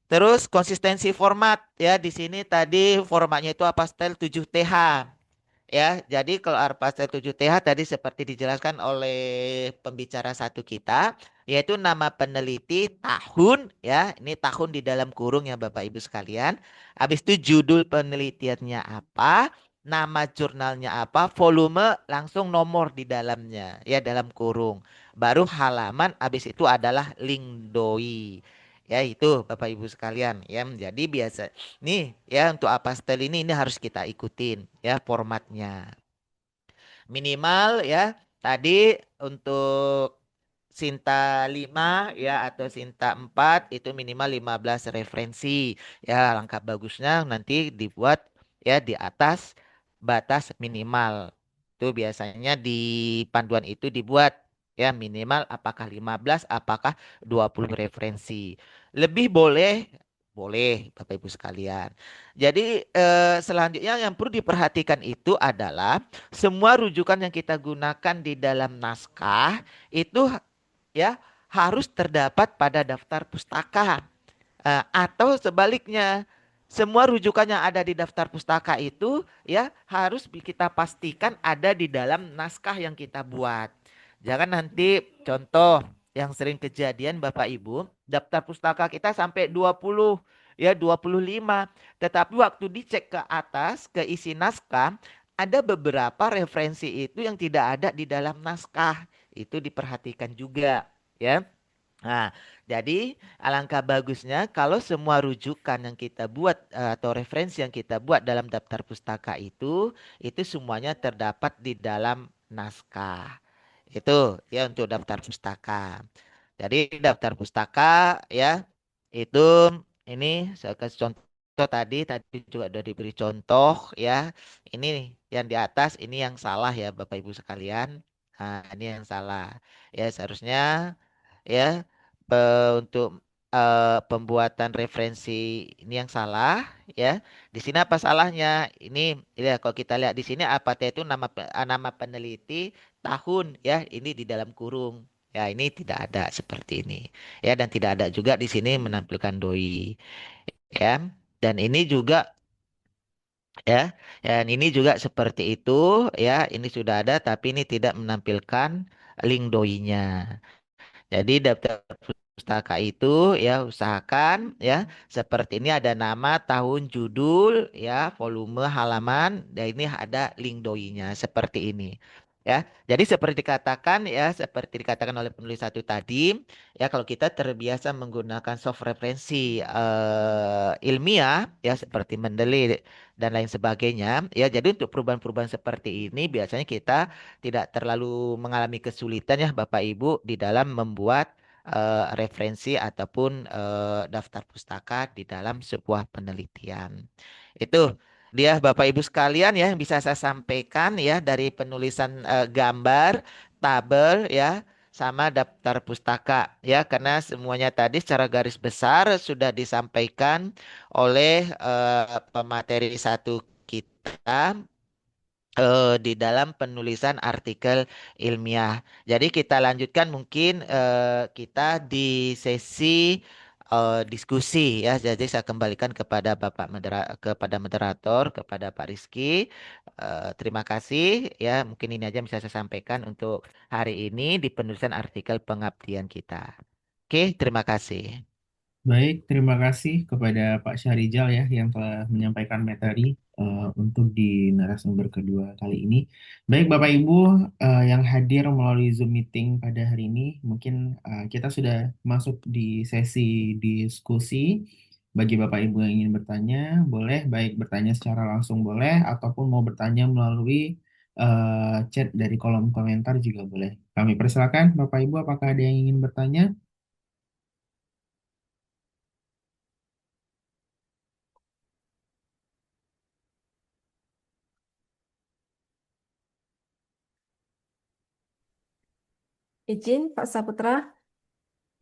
Terus konsistensi format ya, di sini tadi formatnya itu apa, style 7TH. Ya, jadi kalau Arpastel 7TH tadi seperti dijelaskan oleh pembicara satu kita, yaitu nama peneliti, tahun, ya, ini tahun di dalam kurung ya Bapak Ibu sekalian. Habis itu judul penelitiannya apa, nama jurnalnya apa, volume, langsung nomor di dalamnya, ya dalam kurung. Baru halaman, habis itu adalah link doi. Ya itu Bapak Ibu sekalian ya. Jadi biasa nih ya, untuk apastel ini harus kita ikutin ya formatnya. Minimal ya tadi untuk Sinta 5 ya atau Sinta 4 itu minimal 15 referensi. Ya langkah bagusnya nanti dibuat ya di atas batas minimal. Itu biasanya di panduan itu dibuat ya minimal apakah 15, apakah 20 referensi. Lebih boleh, boleh Bapak Ibu sekalian. Jadi selanjutnya yang perlu diperhatikan itu adalah semua rujukan yang kita gunakan di dalam naskah itu ya harus terdapat pada daftar pustaka. Atau sebaliknya, semua rujukan yang ada di daftar pustaka itu ya harus kita pastikan ada di dalam naskah yang kita buat. Jangan nanti contoh yang sering kejadian Bapak Ibu, daftar pustaka kita sampai 20 ya 25. Tetapi waktu dicek ke atas, ke isi naskah, ada beberapa referensi itu yang tidak ada di dalam naskah. Itu diperhatikan juga, ya. Nah, jadi alangkah bagusnya kalau semua rujukan yang kita buat atau referensi yang kita buat dalam daftar pustaka itu semuanya terdapat di dalam naskah. Itu ya untuk daftar pustaka. Jadi daftar pustaka ya itu ini saya kasih contoh tadi juga sudah diberi contoh ya. Ini nih, yang di atas ini yang salah ya Bapak Ibu sekalian. Nah, ini yang salah. Ya seharusnya ya untuk pembuatan referensi ini yang salah ya. Di sini apa salahnya? Ini ya kalau kita lihat di sini apa itu nama peneliti tahun ya ini di dalam kurung. Ya ini tidak ada seperti ini. Ya dan tidak ada juga di sini menampilkan doi ya. Dan ini juga ya. Dan ini juga seperti itu ya. Ini sudah ada tapi ini tidak menampilkan link doinya. Jadi daftar pustaka itu ya usahakan ya seperti ini ada nama, tahun, judul ya, volume, halaman dan ini ada link doinya seperti ini. Ya, jadi seperti dikatakan ya, seperti dikatakan oleh penulis satu tadi, ya kalau kita terbiasa menggunakan soft referensi ilmiah ya seperti Mendeley dan lain sebagainya, ya jadi untuk perubahan-perubahan seperti ini biasanya kita tidak terlalu mengalami kesulitan ya Bapak Ibu di dalam membuat referensi ataupun daftar pustaka di dalam sebuah penelitian. Itu dia Bapak Ibu sekalian ya yang bisa saya sampaikan ya dari penulisan gambar, tabel ya sama daftar pustaka ya karena semuanya tadi secara garis besar sudah disampaikan oleh pemateri satu kita di dalam penulisan artikel ilmiah. Jadi kita lanjutkan mungkin kita di sesi diskusi ya. Jadi saya kembalikan kepada kepada moderator, kepada Pak Rizky. Terima kasih ya. Mungkin ini aja yang bisa saya sampaikan untuk hari ini di penulisan artikel pengabdian kita. Oke, terima kasih.
Baik, terima kasih kepada Pak Syahrizal ya yang telah menyampaikan materi untuk di narasumber kedua kali ini. Baik, Bapak Ibu yang hadir melalui Zoom meeting pada hari ini, mungkin kita sudah masuk di sesi diskusi. Bagi Bapak Ibu yang ingin bertanya, boleh baik bertanya secara langsung boleh ataupun mau bertanya melalui chat dari kolom komentar juga boleh. Kami persilakan Bapak Ibu, apakah ada yang ingin bertanya?
Izin Pak Saputra.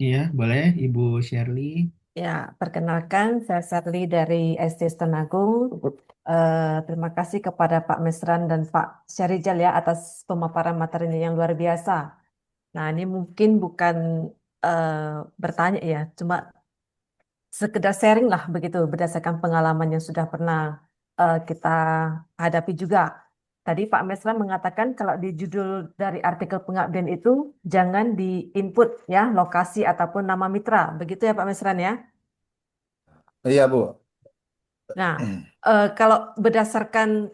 Iya, boleh Ibu Shirley.
Ya, perkenalkan saya Sarli dari SD Tenagung. Terima kasih kepada Pak Mesran dan Pak Syarizal ya atas pemaparan materinya yang luar biasa. Nah, ini mungkin bukan bertanya ya, cuma sekedar sharing lah begitu berdasarkan pengalaman yang sudah pernah kita hadapi juga. Tadi Pak Mesran mengatakan kalau di judul dari artikel pengabdian itu jangan di-input ya lokasi ataupun nama mitra. Begitu ya Pak Mesran ya?
Iya, Bu.
Nah, kalau berdasarkan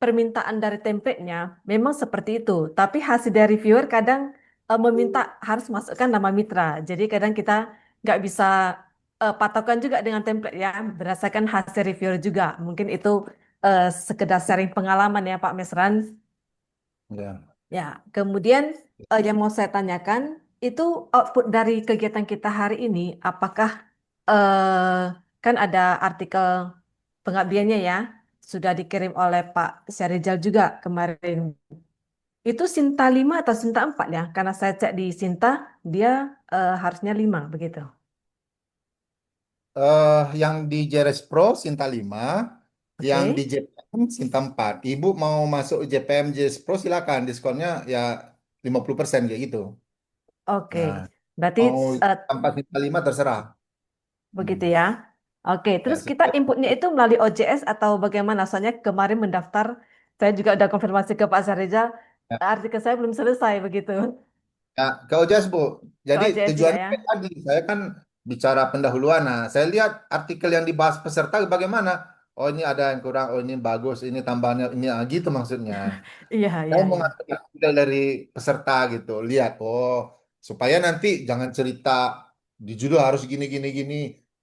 permintaan dari template-nya, memang seperti itu. Tapi hasil dari reviewer kadang meminta harus masukkan nama mitra. Jadi kadang kita nggak bisa patokan juga dengan template ya, berdasarkan hasil reviewer juga. Mungkin itu sekedar sharing pengalaman ya Pak Mesran.
Ya.
Ya, kemudian yang mau saya tanyakan itu output dari kegiatan kita hari ini, apakah kan ada artikel pengabdiannya ya, sudah dikirim oleh Pak Syarizal juga kemarin. Itu Sinta 5 atau Sinta 4 ya? Karena saya cek di Sinta, dia harusnya 5 begitu.
Yang di JRS Pro Sinta 5, yang di
Oke,
JPM Sinta 4. Ibu mau masuk JPM JRS Pro silakan, diskonnya ya 50% kayak gitu.
oke.
Nah,
Berarti
mau
eh,
tanpa Sinta 5 terserah.
begitu
Hmm.
ya. Oke,
Ya,
terus kita
sesuai.
inputnya itu melalui OJS atau bagaimana? Soalnya kemarin mendaftar, saya juga udah konfirmasi ke Pak Syarizal,
Ya,
artikel saya belum selesai begitu.
ya, ke OJS, Bu.
Ke
Jadi
OJS juga
tujuannya
ya.
kayak tadi, saya kan bicara pendahuluan. Nah, saya lihat artikel yang dibahas peserta bagaimana. Oh ini ada yang kurang, oh ini bagus, ini tambahannya, ini gitu maksudnya.
Iya,
Saya
iya,
mau
iya.
ngasih artikel dari peserta gitu, lihat, oh supaya nanti jangan cerita di judul harus gini gini gini,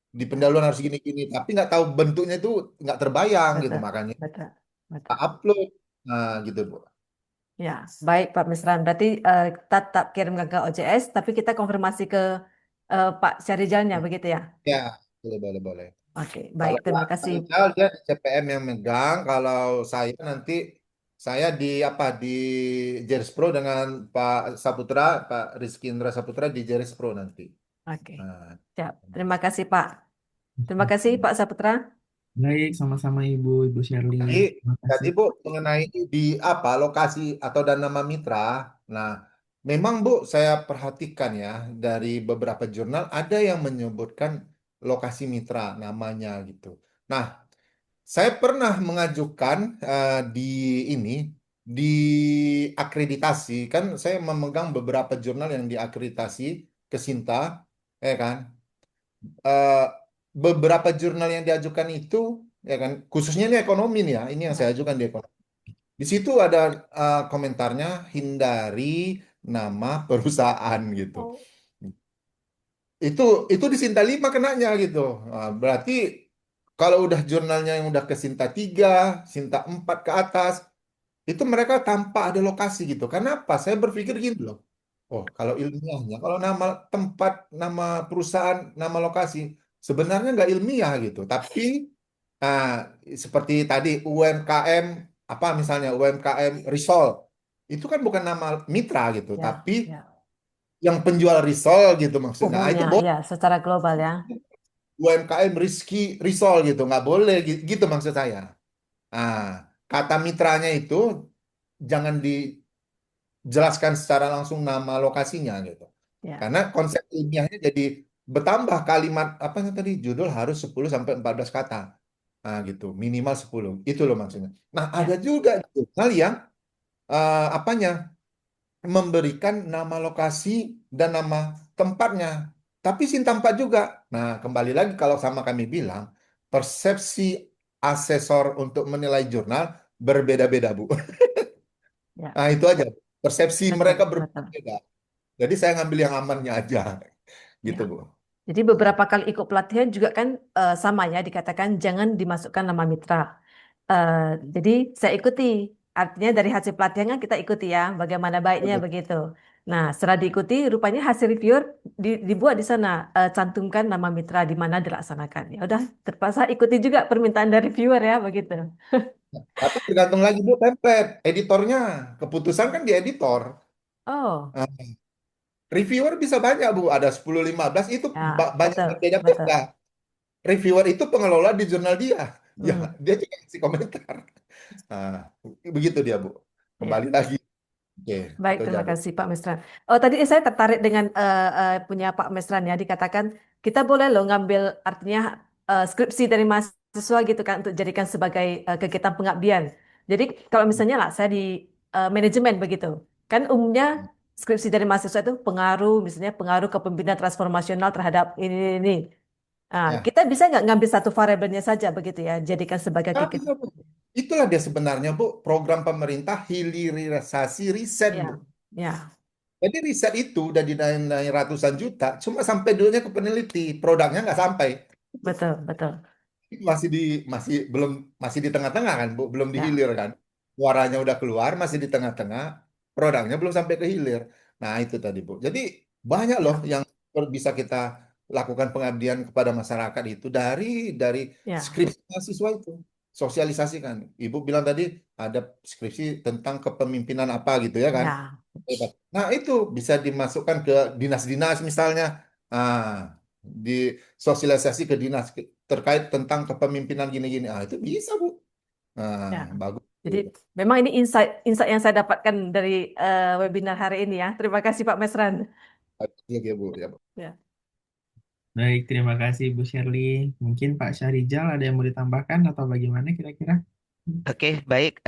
di
Ya,
pendahuluan harus gini gini, tapi nggak tahu bentuknya itu nggak terbayang gitu,
betul,
makanya
betul,
kita
betul.
upload. Nah gitu Bu.
Ya, baik Pak Misran. Berarti kita tak kirimkan ke OJS, tapi kita konfirmasi ke Pak Syarijalnya, begitu ya?
Ya, boleh boleh boleh.
Oke, baik.
Kalau
Terima
Pak
kasih.
Rizal dia di CPM yang megang, kalau saya nanti saya di apa di Jeris Pro dengan Pak Saputra, Pak Rizky Indra Saputra di Jeris Pro nanti.
Oke,
Nah,
siap. Terima kasih Pak. Terima kasih Pak Saputra.
Baik, sama-sama Ibu Shirley.
Jadi,
Terima
jadi
kasih.
Bu mengenai di apa lokasi atau dan nama mitra. Nah, memang Bu saya perhatikan ya dari beberapa jurnal ada yang menyebutkan lokasi mitra namanya gitu. Nah, saya pernah mengajukan di ini di akreditasi kan saya memegang beberapa jurnal yang diakreditasi ke Sinta, ya kan? eh, Beberapa jurnal yang diajukan itu ya kan khususnya ini ekonomi nih ya ini yang saya
Ya.
ajukan di ekonomi di situ ada komentarnya hindari nama perusahaan gitu
Oh.
itu itu di Sinta 5 kenanya gitu. Nah, berarti kalau udah jurnalnya yang udah ke Sinta 3 Sinta 4 ke atas itu mereka tanpa ada lokasi gitu. Kenapa? Saya berpikir gini loh. Oh, kalau ilmiahnya, kalau nama tempat, nama perusahaan, nama lokasi, sebenarnya nggak ilmiah gitu. Tapi nah, seperti tadi UMKM, apa misalnya UMKM Risol, itu kan bukan nama mitra gitu,
Ya,
tapi
ya.
yang penjual risol gitu maksudnya. Nah, itu
Umumnya,
boleh
ya, secara global ya.
UMKM Rizky Risol gitu, nggak boleh gitu maksud saya. Nah, kata mitranya itu jangan dijelaskan secara langsung nama lokasinya gitu.
Ya,
Karena konsep ilmiahnya jadi bertambah kalimat apa yang tadi judul harus 10 sampai 14 kata. Nah, gitu, minimal 10. Itu loh maksudnya. Nah, ada
ya,
juga jurnal yang apanya memberikan nama lokasi dan nama tempatnya. Tapi sin tempat juga. Nah, kembali lagi kalau sama kami bilang, persepsi asesor untuk menilai jurnal berbeda-beda, Bu.
ya.
Nah, itu aja. Persepsi
Betul,
mereka
betul.
berbeda. Jadi saya ngambil yang amannya aja. Gitu,
Ya.
Bu.
Jadi beberapa kali ikut pelatihan juga kan sama ya dikatakan jangan dimasukkan nama mitra. Eh, jadi saya ikuti. Artinya dari hasil pelatihan kan kita ikuti ya bagaimana baiknya begitu. Nah, setelah diikuti rupanya hasil reviewer dibuat di sana cantumkan nama mitra di mana dilaksanakan. Ya udah terpaksa ikuti juga permintaan dari reviewer ya begitu.
Tapi tergantung lagi Bu template, editornya. Keputusan kan di editor.
Oh,
Nah, reviewer bisa banyak Bu, ada 10 15 itu
ya
banyak
betul, betul.
berbeda-beda. Reviewer itu pengelola di jurnal dia. Ya,
Hmm,
dia juga kasih komentar. Nah, begitu dia Bu. Kembali
ya.
lagi. Oke,
Baik,
itu aja
terima
Bu.
kasih Pak Mesran. Oh, tadi saya tertarik dengan punya Pak Mesran ya, dikatakan kita boleh loh ngambil artinya skripsi dari mahasiswa gitu kan untuk jadikan sebagai kegiatan pengabdian. Jadi kalau misalnya lah saya di manajemen begitu, kan umumnya skripsi dari mahasiswa itu pengaruh, misalnya pengaruh kepemimpinan transformasional terhadap ini. Nah,
Ya,
kita bisa nggak ngambil satu variabelnya saja begitu ya, jadikan sebagai
nah,
kegiatan.
bisa, Bu. Itulah dia sebenarnya Bu, program pemerintah hilirisasi riset Bu.
Ya, ya,
Jadi riset itu udah dinilai ratusan juta, cuma sampai dulunya ke peneliti, produknya nggak sampai.
betul, betul.
Masih di masih belum masih di tengah-tengah kan Bu, belum di
Ya,
hilir kan. Suaranya udah keluar, masih di tengah-tengah, produknya belum sampai ke hilir. Nah, itu tadi Bu. Jadi banyak loh
ya,
yang bisa kita lakukan pengabdian kepada masyarakat itu dari
ya,
skripsi mahasiswa itu. Sosialisasikan. Ibu bilang tadi ada skripsi tentang kepemimpinan apa gitu ya kan.
ya.
Hebat. Nah, itu bisa dimasukkan ke dinas-dinas misalnya. Ah, disosialisasi ke dinas terkait tentang kepemimpinan gini-gini. Ah, itu bisa, Bu.
Ya.
Nah, bagus.
Jadi memang ini insight insight yang saya dapatkan dari webinar hari ini ya. Terima kasih Pak Mesran.
Iya, iya, Bu. Ya, Bu.
Ya.
Baik, terima kasih Bu Shirley. Mungkin Pak Syahrizal ada yang mau ditambahkan atau bagaimana kira-kira?
Oke, baik.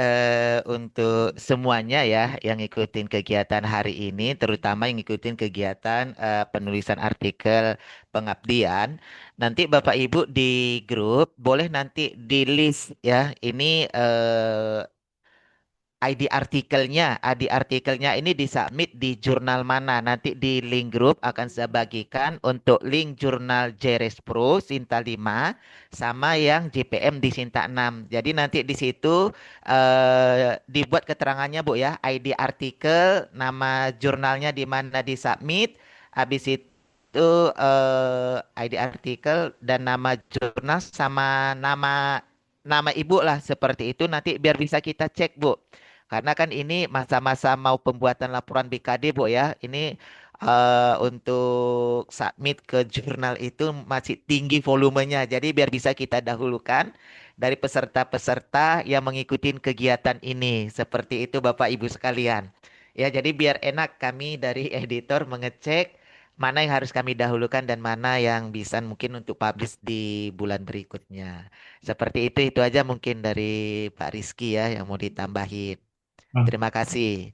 Untuk semuanya ya yang ngikutin kegiatan hari ini, terutama yang ngikutin kegiatan penulisan artikel pengabdian, nanti Bapak Ibu di grup boleh nanti di list ya. Ini ID artikelnya ini disubmit di jurnal mana. Nanti di link grup akan saya bagikan untuk link jurnal JRS Pro Sinta 5 sama yang JPM di Sinta 6. Jadi nanti di situ dibuat keterangannya Bu ya, ID artikel, nama jurnalnya di mana disubmit, habis itu ID artikel dan nama jurnal sama nama ibu lah seperti itu nanti biar bisa kita cek Bu. Karena kan ini masa-masa mau pembuatan laporan BKD, Bu ya. Ini untuk submit ke jurnal itu masih tinggi volumenya. Jadi biar bisa kita dahulukan dari peserta-peserta yang mengikuti kegiatan ini. Seperti itu Bapak Ibu sekalian. Ya, jadi biar enak kami dari editor mengecek mana yang harus kami dahulukan dan mana yang bisa mungkin untuk publish di bulan berikutnya. Seperti itu aja mungkin dari Pak Rizky ya yang mau ditambahin.
Oh,
Terima kasih.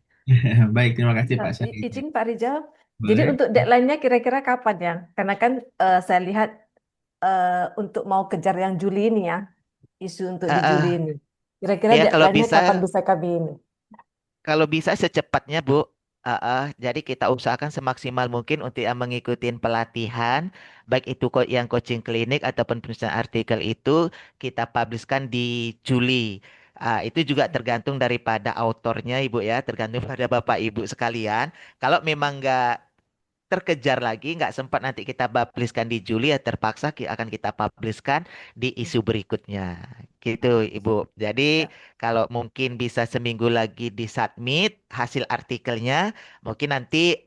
baik, terima kasih Pak Syarif.
Izin Pak Rijal, jadi
Boleh?
untuk deadline-nya kira-kira kapan ya? Karena kan saya lihat untuk mau kejar yang Juli ini ya, isu untuk
Eh,
di Juli
eh,
ini. Kira-kira
ya
deadline-nya kapan bisa kami ini?
kalau bisa secepatnya Bu. Jadi kita usahakan semaksimal mungkin untuk yang mengikuti pelatihan, baik itu yang coaching klinik ataupun penulisan artikel itu kita publishkan di Juli. Itu juga tergantung daripada autornya Ibu ya, tergantung pada Bapak Ibu sekalian. Kalau memang nggak terkejar lagi, nggak sempat nanti kita publishkan di Juli ya terpaksa akan kita publishkan di isu berikutnya. Gitu, Ibu. Jadi
Ya,
kalau mungkin bisa seminggu lagi disubmit hasil artikelnya, mungkin nanti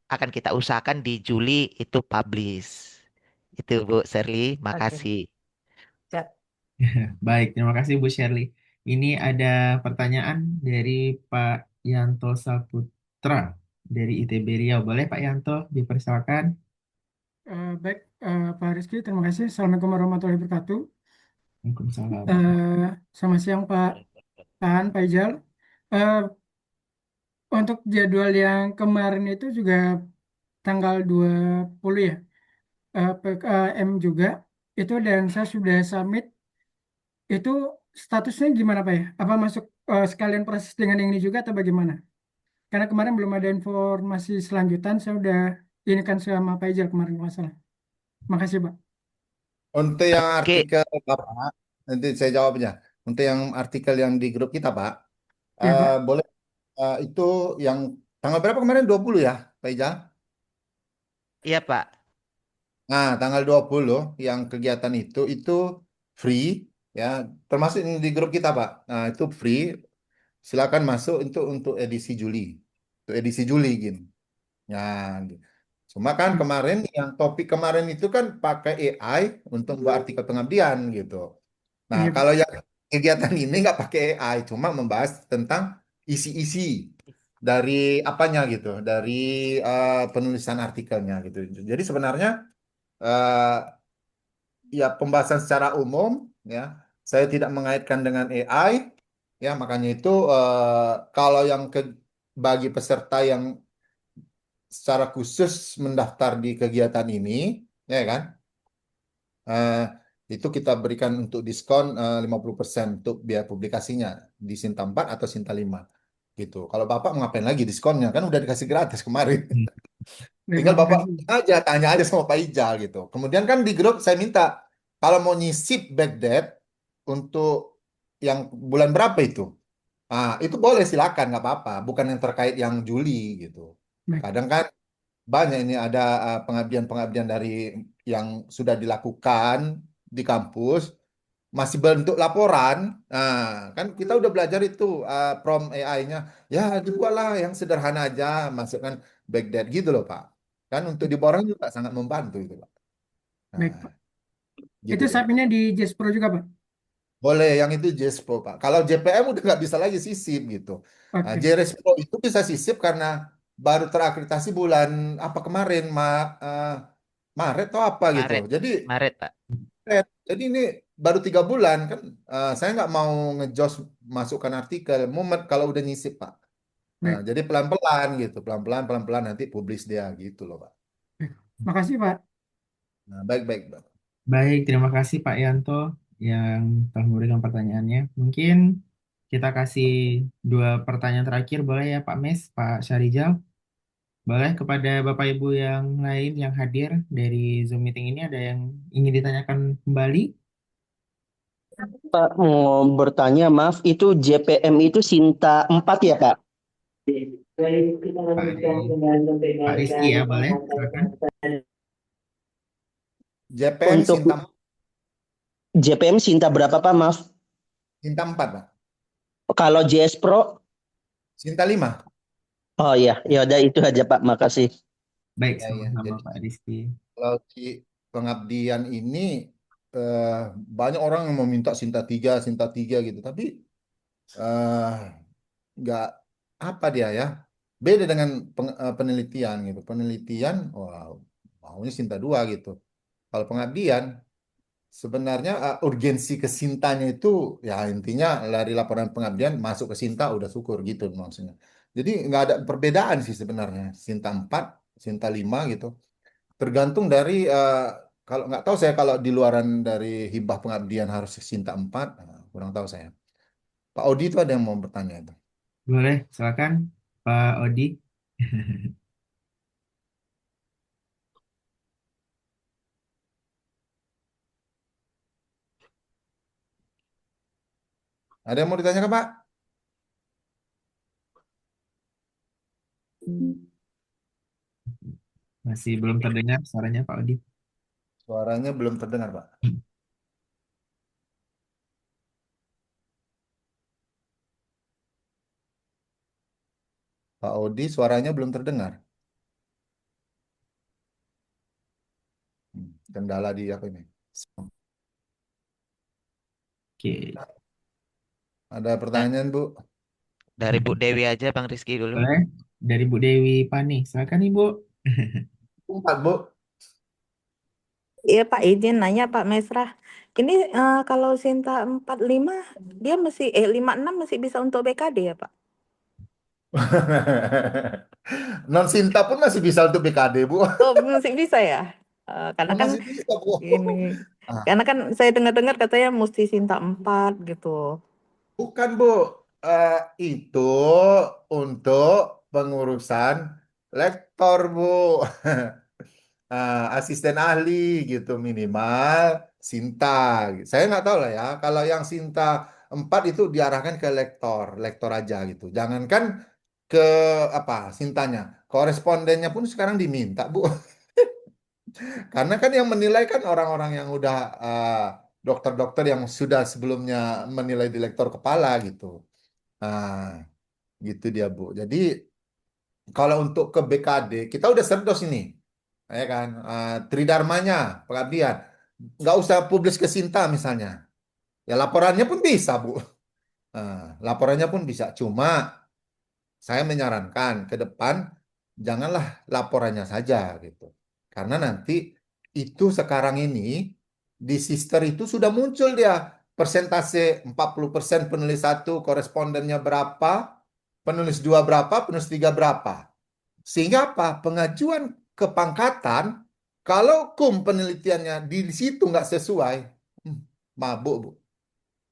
akan kita usahakan di Juli itu publish. Itu Bu Shirley,
oke.
makasih.
Siap.
Baik, terima kasih Bu Shirley. Ini ada pertanyaan dari Pak Yanto Saputra dari ITB Riau. Boleh Pak Yanto dipersilakan?
Baik, Pak Rizky, terima kasih. Assalamualaikum warahmatullahi wabarakatuh.
Waalaikumsalam.
Selamat siang, Pak Ijal. Eh, untuk jadwal yang kemarin itu juga tanggal 20 ya, PKM juga, itu dan saya sudah submit, itu statusnya gimana Pak ya? Apa masuk sekalian proses dengan yang ini juga atau bagaimana? Karena kemarin belum ada informasi selanjutan, saya udah ini kan sama Pak Ijal kemarin masalah. Makasih, Pak.
Untuk yang
Oke,
artikel Bapak, nanti saya jawabnya. Untuk yang artikel yang di grup kita, Pak,
Ya, Pak.
boleh itu yang tanggal berapa kemarin? 20 ya, Pak Ijal?
iya Pak.
Nah, tanggal 20 yang kegiatan itu free ya, termasuk yang di grup kita, Pak. Nah, itu free. Silakan masuk untuk edisi Juli. Untuk edisi Juli gini. Ya, gitu. Cuma kan kemarin yang topik kemarin itu kan pakai AI untuk buat artikel pengabdian gitu. Nah,
Iya, Pak.
kalau yang kegiatan ini nggak pakai AI, cuma membahas tentang isi-isi dari apanya gitu, dari penulisan artikelnya gitu. Jadi sebenarnya eh, ya pembahasan secara umum ya, saya tidak mengaitkan dengan AI ya, makanya itu kalau yang bagi peserta yang secara khusus mendaftar di kegiatan ini, ya kan? eh, itu kita berikan untuk diskon 50% untuk biaya publikasinya di Sinta 4 atau Sinta 5 gitu. Kalau Bapak mau ngapain lagi diskonnya kan udah dikasih gratis kemarin.
Baik,
Tinggal
Pak.
Bapak
Makasih.
aja tanya aja sama Pak Ijal gitu. Kemudian kan di grup saya minta kalau mau nyisip backdate untuk yang bulan berapa itu? Itu boleh silakan nggak apa-apa, bukan yang terkait yang Juli gitu.
Baik.
Kadang kan banyak ini ada pengabdian-pengabdian dari yang sudah dilakukan di kampus masih bentuk laporan. Nah, kan kita udah belajar itu prompt AI-nya. Ya, dibuatlah yang sederhana aja, masukkan backdate gitu loh, Pak. Kan untuk di borang juga sangat membantu itu, Pak.
Baik,
Nah,
Pak.
gitu
Itu
deh.
submitnya di Jazz Pro juga, Pak?
Boleh, yang itu JSPO, Pak. Kalau JPM udah nggak bisa lagi sisip gitu. Nah,
Oke.
JRSPO itu bisa sisip karena baru terakreditasi bulan apa kemarin, Maret atau apa gitu.
Maret.
Jadi
Maret Pak.
kemarin. Jadi ini baru 3 bulan kan. Saya nggak mau ngejos masukkan artikel. Kalau udah nyisip Pak. Nah,
Baik,
jadi pelan-pelan gitu, pelan-pelan nanti publis dia gitu loh Pak.
baik. Makasih Pak.
Nah, baik-baik Pak.
Baik, terima kasih Pak Yanto yang telah memberikan pertanyaannya. Mungkin kita kasih 2 pertanyaan terakhir, boleh ya Pak Mes, Pak Syarizal? Boleh kepada Bapak Ibu yang lain yang hadir dari Zoom meeting ini, ada yang ingin ditanyakan kembali?
Pak mau bertanya, maaf, itu JPM itu Sinta 4 ya, Pak?
Pak Rizky ya, boleh? Silakan.
JPM
Untuk
Sinta,
JPM Sinta berapa, Pak? Maaf.
Sinta 4 Pak.
Kalau JS Pro,
Sinta 5.
oh ya, ya udah itu aja, Pak. Makasih.
Baik,
Ya, ya.
sama-sama
Jadi
Pak Rizky.
kalau di pengabdian ini eh, banyak orang yang meminta Sinta 3 gitu, tapi eh, nggak apa dia ya. Beda dengan penelitian gitu. Penelitian, wow, maunya Sinta 2 gitu. Kalau pengabdian sebenarnya urgensi ke Sintanya itu ya intinya dari laporan pengabdian masuk ke Sinta udah syukur gitu maksudnya. Jadi nggak ada perbedaan sih sebenarnya Sinta 4, Sinta 5 gitu. Tergantung dari kalau nggak tahu saya kalau di luaran dari hibah pengabdian harus Sinta 4, kurang tahu saya. Pak Odi itu ada yang mau bertanya itu.
Boleh, silakan Pak Odi.
Ada yang mau ditanyakan Pak?
Masih belum terdengar suaranya Pak Odi.
Suaranya belum terdengar Pak. Pak Odi suaranya belum terdengar. Kendala di apa ini?
Oke,
Ada
Nah,
pertanyaan Bu?
dari Bu Dewi aja Bang Rizky dulu.
boleh. Dari Bu Dewi Pani, silakan Ibu.
4 Bu.
Iya Pak, izin nanya Pak Mesra. Ini kalau Sinta 45 dia masih 56 masih bisa untuk BKD ya Pak?
Non Sinta pun masih bisa untuk BKD Bu.
Oh, masih bisa ya? Karena kan
Masih bisa Bu.
ini
Ah,
karena kan saya dengar-dengar katanya mesti Sinta 4 gitu.
bukan Bu. Itu untuk pengurusan lektor Bu. Asisten ahli gitu minimal Sinta. Saya nggak tahu lah ya. Kalau yang Sinta 4 itu diarahkan ke lektor, lektor aja gitu. Jangankan ke apa Sintanya, korespondennya pun sekarang diminta Bu. Karena kan yang menilai kan orang-orang yang udah dokter-dokter yang sudah sebelumnya menilai di lektor kepala gitu. Nah, gitu dia Bu. Jadi kalau untuk ke BKD kita udah serdos ini, ya kan? Tridharmanya pengabdian, nggak usah publis ke Sinta misalnya. Ya laporannya pun bisa Bu. Laporannya pun bisa. Cuma saya menyarankan ke depan janganlah laporannya saja gitu. Karena nanti itu sekarang ini di Sister itu sudah muncul dia persentase 40% penulis satu, korespondennya berapa, penulis dua berapa, penulis tiga berapa. Sehingga apa? Pengajuan kepangkatan kalau penelitiannya di situ nggak sesuai, hmm, mabuk Bu.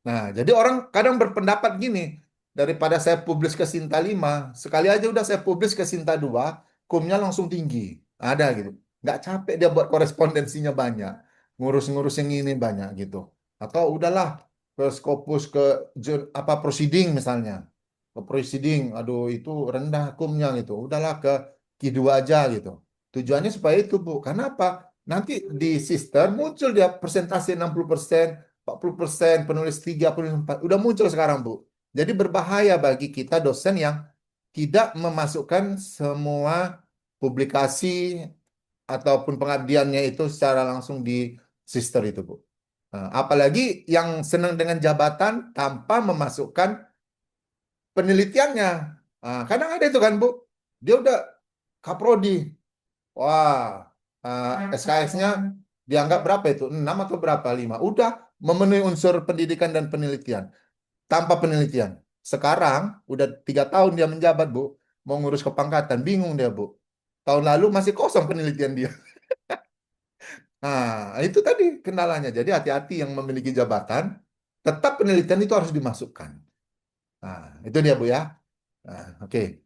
Nah, jadi orang kadang berpendapat gini, daripada saya publis ke Sinta 5, sekali aja udah saya publis ke Sinta 2, kumnya langsung tinggi. Ada gitu. Nggak capek dia buat korespondensinya banyak. Ngurus-ngurus yang ini banyak gitu. Atau udahlah ke Scopus, ke apa proceeding misalnya. Ke proceeding, aduh itu rendah kumnya gitu. Udahlah ke Q2 aja gitu. Tujuannya supaya itu Bu. Karena apa? Nanti di sistem muncul dia persentase 60%, 40%, penulis 3, penulis 4. Udah muncul sekarang, Bu. Jadi berbahaya bagi kita dosen yang tidak memasukkan semua publikasi ataupun pengabdiannya itu secara langsung di sister itu, Bu. Nah, apalagi yang senang dengan jabatan tanpa memasukkan penelitiannya. Nah, kadang ada itu kan, Bu. Dia udah kaprodi. Wah, SKS-nya Dianggap berapa itu? 6 atau berapa? 5. Udah memenuhi unsur pendidikan dan penelitian. Tanpa penelitian. Sekarang udah 3 tahun dia menjabat, Bu. Mau ngurus kepangkatan. Bingung dia, Bu. Tahun lalu masih kosong penelitian dia. Nah, itu tadi kendalanya. Jadi hati-hati yang memiliki jabatan, tetap penelitian itu harus dimasukkan. Nah, itu dia, Bu ya. Nah, oke.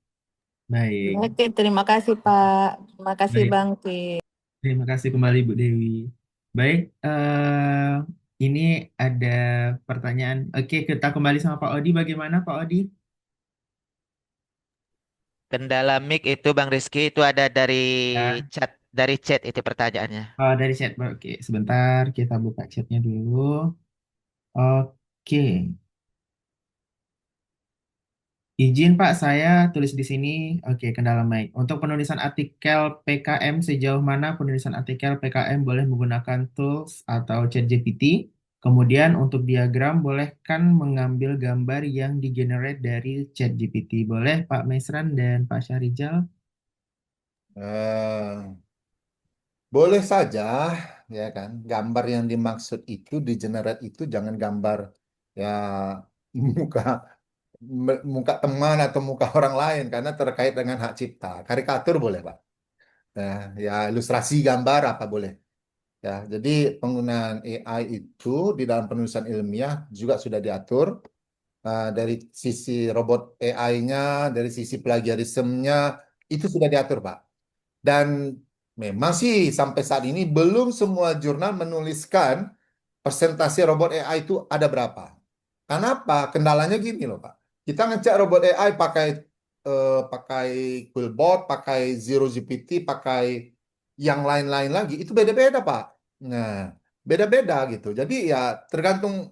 Baik,
Oke, terima kasih Pak. Terima kasih
baik.
Bang Ki.
Terima kasih kembali Bu Dewi. Baik, ini ada pertanyaan. Oke, kita kembali sama Pak Odi. Bagaimana Pak Odi?
Kendala mic itu Bang Rizky itu ada
Ya,
dari chat itu pertanyaannya.
dari chat. Oke, sebentar kita buka chatnya dulu. Oke, izin Pak, saya tulis di sini. Oke, kendala mic. Untuk penulisan artikel PKM, sejauh mana penulisan artikel PKM boleh menggunakan tools atau ChatGPT? Kemudian untuk diagram, boleh kan mengambil gambar yang digenerate dari ChatGPT? Boleh Pak Mesran dan Pak Syahrizal?
Eh, boleh saja, ya kan. Gambar yang dimaksud itu, di generate itu jangan gambar ya muka muka teman atau muka orang lain karena terkait dengan hak cipta. Karikatur boleh, Pak. Nah, ya ilustrasi gambar apa boleh. Ya, jadi penggunaan AI itu di dalam penulisan ilmiah juga sudah diatur. Dari sisi robot AI-nya, dari sisi plagiarismenya, itu sudah diatur, Pak. Dan memang sih sampai saat ini belum semua jurnal menuliskan persentase robot AI itu ada berapa. Kenapa? Kendalanya gini loh, Pak. Kita ngecek robot AI pakai Quillbot, pakai Zero GPT, pakai yang lain-lain lagi, itu beda-beda, Pak. Nah, beda-beda gitu. Jadi ya tergantung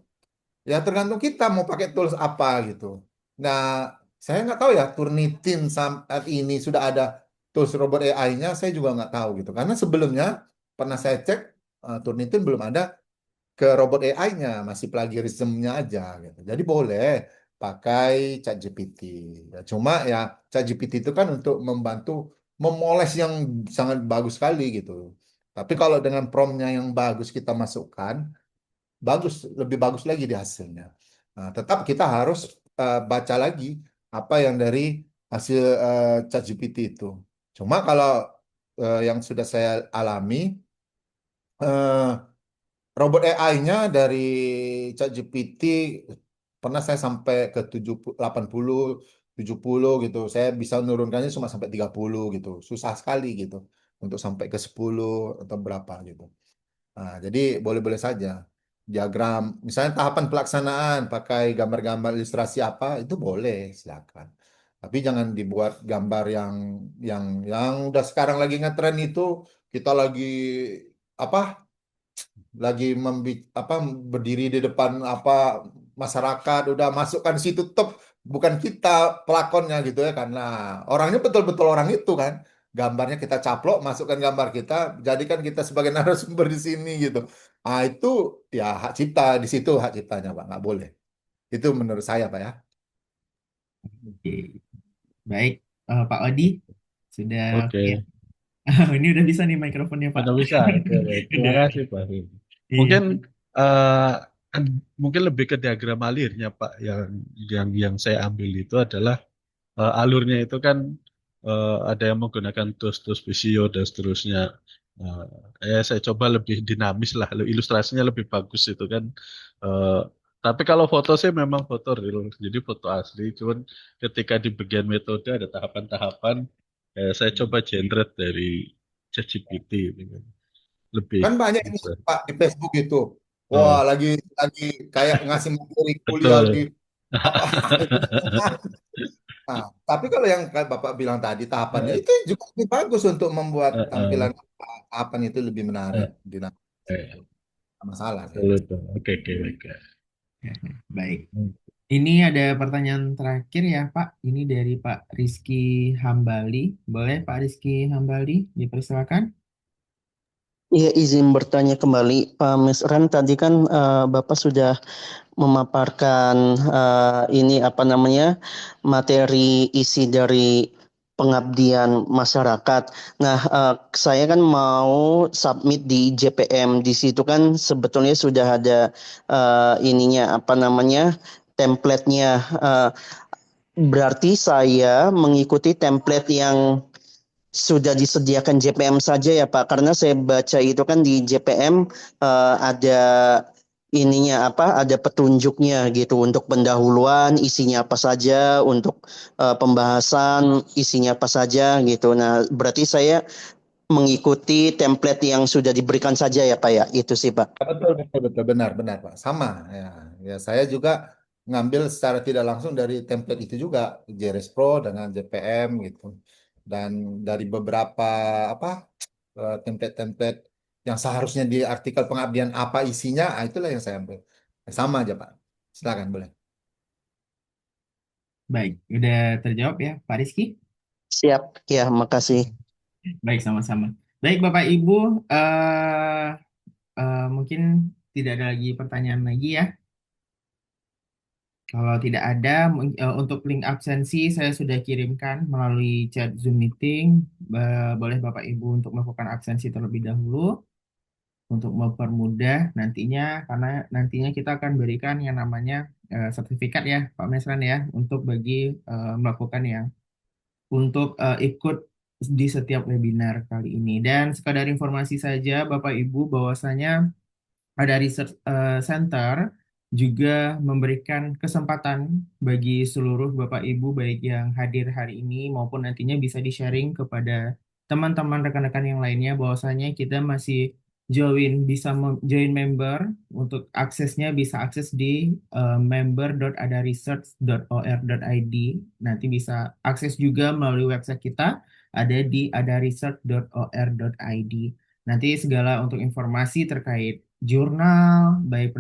kita mau pakai tools apa gitu. Nah, saya nggak tahu ya Turnitin saat ini sudah ada tools robot AI-nya, saya juga nggak tahu gitu. Karena sebelumnya pernah saya cek Turnitin belum ada ke robot AI-nya, masih plagiarismnya aja gitu. Jadi boleh pakai ChatGPT. Ya, cuma ya ChatGPT itu kan untuk membantu memoles yang sangat bagus sekali gitu. Tapi kalau dengan prompt-nya yang bagus kita masukkan, bagus, lebih bagus lagi di hasilnya. Nah, tetap kita harus baca lagi apa yang dari hasil ChatGPT itu. Cuma kalau yang sudah saya alami, eh, robot AI-nya dari ChatGPT pernah saya sampai ke 70, 80, 70 gitu. Saya bisa menurunkannya cuma sampai 30 gitu. Susah sekali gitu untuk sampai ke 10 atau berapa gitu. Nah, jadi boleh-boleh saja. Diagram, misalnya tahapan pelaksanaan pakai gambar-gambar ilustrasi apa itu boleh, silakan. Tapi jangan dibuat gambar yang udah sekarang lagi ngetren itu kita apa lagi berdiri di depan masyarakat udah masukkan situ top bukan kita pelakonnya gitu ya karena orangnya betul-betul orang itu kan gambarnya kita caplok masukkan gambar kita jadikan kita sebagai narasumber di sini gitu itu ya hak cipta di situ hak ciptanya Pak nggak boleh itu menurut saya Pak ya.
Oke, baik. Pak Odi, sudah oke.
Oke,
Ini udah bisa nih mikrofonnya Pak.
sudah bisa. Oke, baik. Terima
Udah.
kasih Pak Rin.
Iya.
Mungkin eh, mungkin lebih ke diagram alirnya Pak yang saya ambil itu adalah alurnya itu kan ada yang menggunakan tools-tools Visio dan seterusnya. Saya coba lebih dinamis lah, ilustrasinya lebih bagus itu kan. Eh, tapi kalau foto sih memang foto real, jadi foto asli. Cuman ketika di bagian metode ada tahapan-tahapan, saya coba generate dari ChatGPT gitu kan. Lebih
Kan banyak ini
bisa.
Pak di Facebook itu wah
Oh,
lagi kayak ngasih materi kuliah di
betul.
apa Nah, tapi kalau yang kayak Bapak bilang tadi tahapannya
Eh,
itu juga lebih bagus untuk membuat
eh, eh,
tampilan tahapan itu lebih menarik,
eh,
dinamis gitu.
eh,
Nggak masalah sih.
betul itu. Oke, oke, oke.
Baik.
Hmm.
Ini ada pertanyaan terakhir ya Pak. Ini dari Pak Rizky Hambali. Boleh Pak Rizky Hambali dipersilakan?
Iya, izin bertanya kembali, Pak Mesran. Tadi kan Bapak sudah memaparkan ini apa namanya materi isi dari pengabdian masyarakat. Nah, saya kan mau submit di JPM. Di situ kan sebetulnya sudah ada ininya apa namanya template-nya. Berarti saya mengikuti template yang sudah disediakan JPM saja ya Pak, karena saya baca itu kan di JPM ada ininya apa, ada petunjuknya gitu untuk pendahuluan isinya apa saja, untuk pembahasan isinya apa saja gitu. Nah, berarti saya mengikuti template yang sudah diberikan saja ya Pak ya, itu sih Pak.
Betul, betul, betul, benar, benar, Pak. Sama, ya, ya saya juga ngambil secara tidak langsung dari template itu juga, JRS Pro dengan JPM gitu. Dan dari beberapa apa template-template yang seharusnya di artikel pengabdian apa isinya, itulah yang saya ambil. Sama aja, Pak. Silakan, boleh.
Baik, udah terjawab ya, Pak Rizky?
Siap, ya, makasih.
Baik, sama-sama. Baik, Bapak Ibu, mungkin tidak ada lagi pertanyaan lagi ya. Kalau tidak ada, untuk link absensi saya sudah kirimkan melalui chat Zoom meeting. Boleh Bapak Ibu untuk melakukan absensi terlebih dahulu untuk mempermudah nantinya, karena nantinya kita akan berikan yang namanya sertifikat ya, Pak Mesran ya, untuk bagi melakukan yang untuk ikut di setiap webinar kali ini. Dan sekadar informasi saja, Bapak Ibu, bahwasanya ada Research Center juga memberikan kesempatan bagi seluruh Bapak Ibu baik yang hadir hari ini maupun nantinya bisa di-sharing kepada teman-teman rekan-rekan yang lainnya bahwasanya kita masih bisa join member. Untuk aksesnya bisa akses di member.adaresearch.or.id. Nanti bisa akses juga melalui website kita ada di adaresearch.or.id. Nanti segala untuk informasi terkait jurnal, baik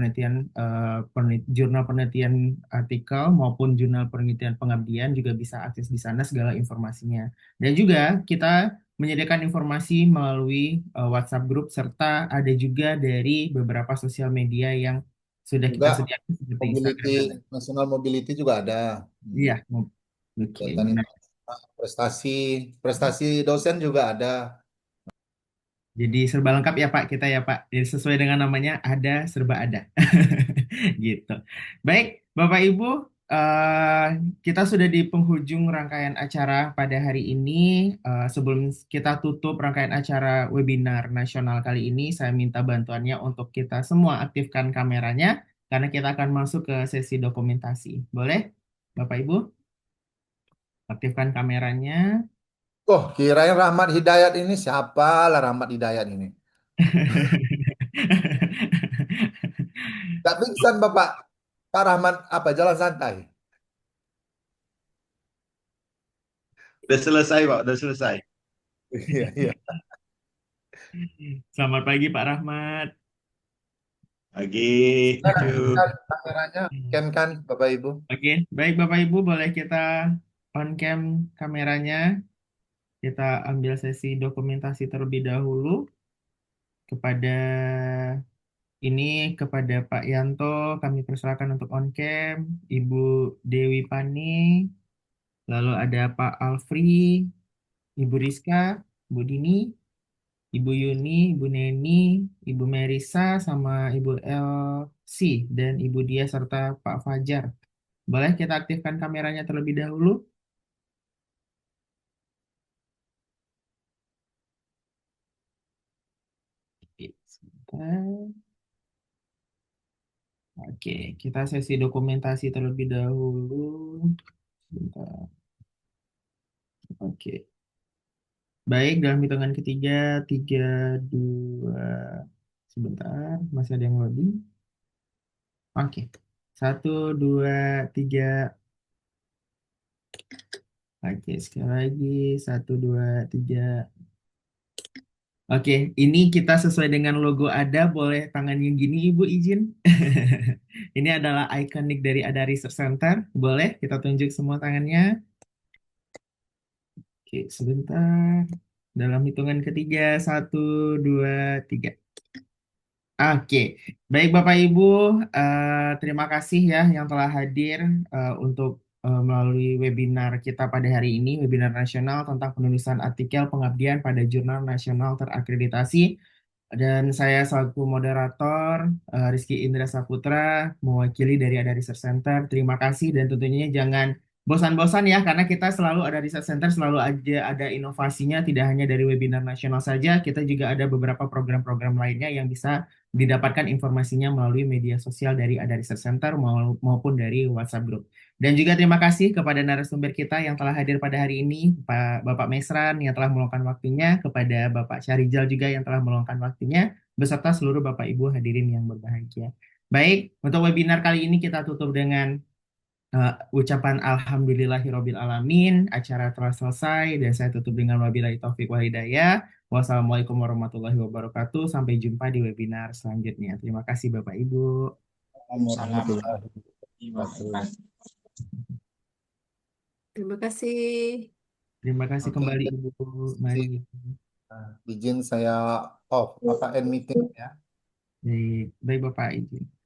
jurnal penelitian artikel maupun jurnal penelitian pengabdian juga bisa akses di sana segala informasinya. Dan juga kita menyediakan informasi melalui WhatsApp group serta ada juga dari beberapa sosial media yang sudah kita
Juga
sediakan seperti
mobility,
Instagram.
national mobility juga ada.
Iya, oke.
Kegiatan prestasi, prestasi dosen juga ada.
Jadi serba lengkap ya Pak kita ya Pak. Jadi sesuai dengan namanya ada serba ada. Gitu. Baik, Bapak Ibu, eh, kita sudah di penghujung rangkaian acara pada hari ini. Sebelum kita tutup rangkaian acara webinar nasional kali ini, saya minta bantuannya untuk kita semua aktifkan kameranya karena kita akan masuk ke sesi dokumentasi. Boleh, Bapak Ibu? Aktifkan kameranya.
Oh, kirain Rahmat Hidayat ini siapa lah Rahmat Hidayat ini? Tak pingsan Bapak. Pak Rahmat apa jalan santai?
Udah selesai, Pak. Udah selesai.
Iya, iya.
Selamat pagi Pak Rahmat.
Pagi.
Nah,
Yuk.
kameranya cam kan Bapak Ibu.
Oke, baik Bapak Ibu, boleh kita on cam kameranya. Kita ambil sesi dokumentasi terlebih dahulu kepada Pak Yanto, kami persilakan untuk on cam, Ibu Dewi Pani, lalu ada Pak Alfri, Ibu Rizka, Bu Dini, Ibu Yuni, Ibu Neni, Ibu Merisa, sama Ibu Elsi, dan Ibu Dia serta Pak Fajar. Boleh kita aktifkan kameranya terlebih dahulu? Oke, sebentar. Oke, kita sesi dokumentasi terlebih dahulu. Sebentar. Oke. Baik, dalam hitungan ketiga, 3, 2, sebentar, masih ada yang loading. Oke, 1, 2, 3. Oke, sekali lagi, 1, 2, 3. Oke, ini kita sesuai dengan logo ada, boleh tangannya gini Ibu izin. Ini adalah ikonik dari Ada Research Center. Boleh kita tunjuk semua tangannya. Oke, sebentar. Dalam hitungan ketiga, 1, 2, 3. Oke, baik Bapak Ibu, terima kasih ya yang telah hadir untuk melalui webinar kita pada hari ini, webinar nasional tentang penulisan artikel pengabdian pada jurnal nasional terakreditasi. Dan saya selaku moderator, Rizky Indra Saputra, mewakili dari Ada Research Center. Terima kasih dan tentunya jangan bosan-bosan ya, karena kita selalu ada Research Center, selalu aja ada inovasinya, tidak hanya dari webinar nasional saja, kita juga ada beberapa program-program lainnya yang bisa didapatkan informasinya melalui media sosial dari Ada Research Center maupun dari WhatsApp Group. Dan juga terima kasih kepada narasumber kita yang telah hadir pada hari ini, Bapak Mesran yang telah meluangkan waktunya, kepada Bapak Syarijal juga yang telah meluangkan waktunya, beserta seluruh Bapak Ibu hadirin yang berbahagia. Baik, untuk webinar kali ini kita tutup dengan ucapan Alhamdulillahirabbil alamin. Acara telah selesai dan saya tutup dengan wabillahi taufik wal hidayah. Wassalamualaikum warahmatullahi wabarakatuh. Sampai jumpa di webinar selanjutnya. Terima kasih Bapak Ibu.
Warahmatullahi wabarakatuh.
Terima kasih.
Terima kasih
Oke,
kembali Ibu. Mari.
izin saya off, end meeting ya.
Baik, baik Bapak izin.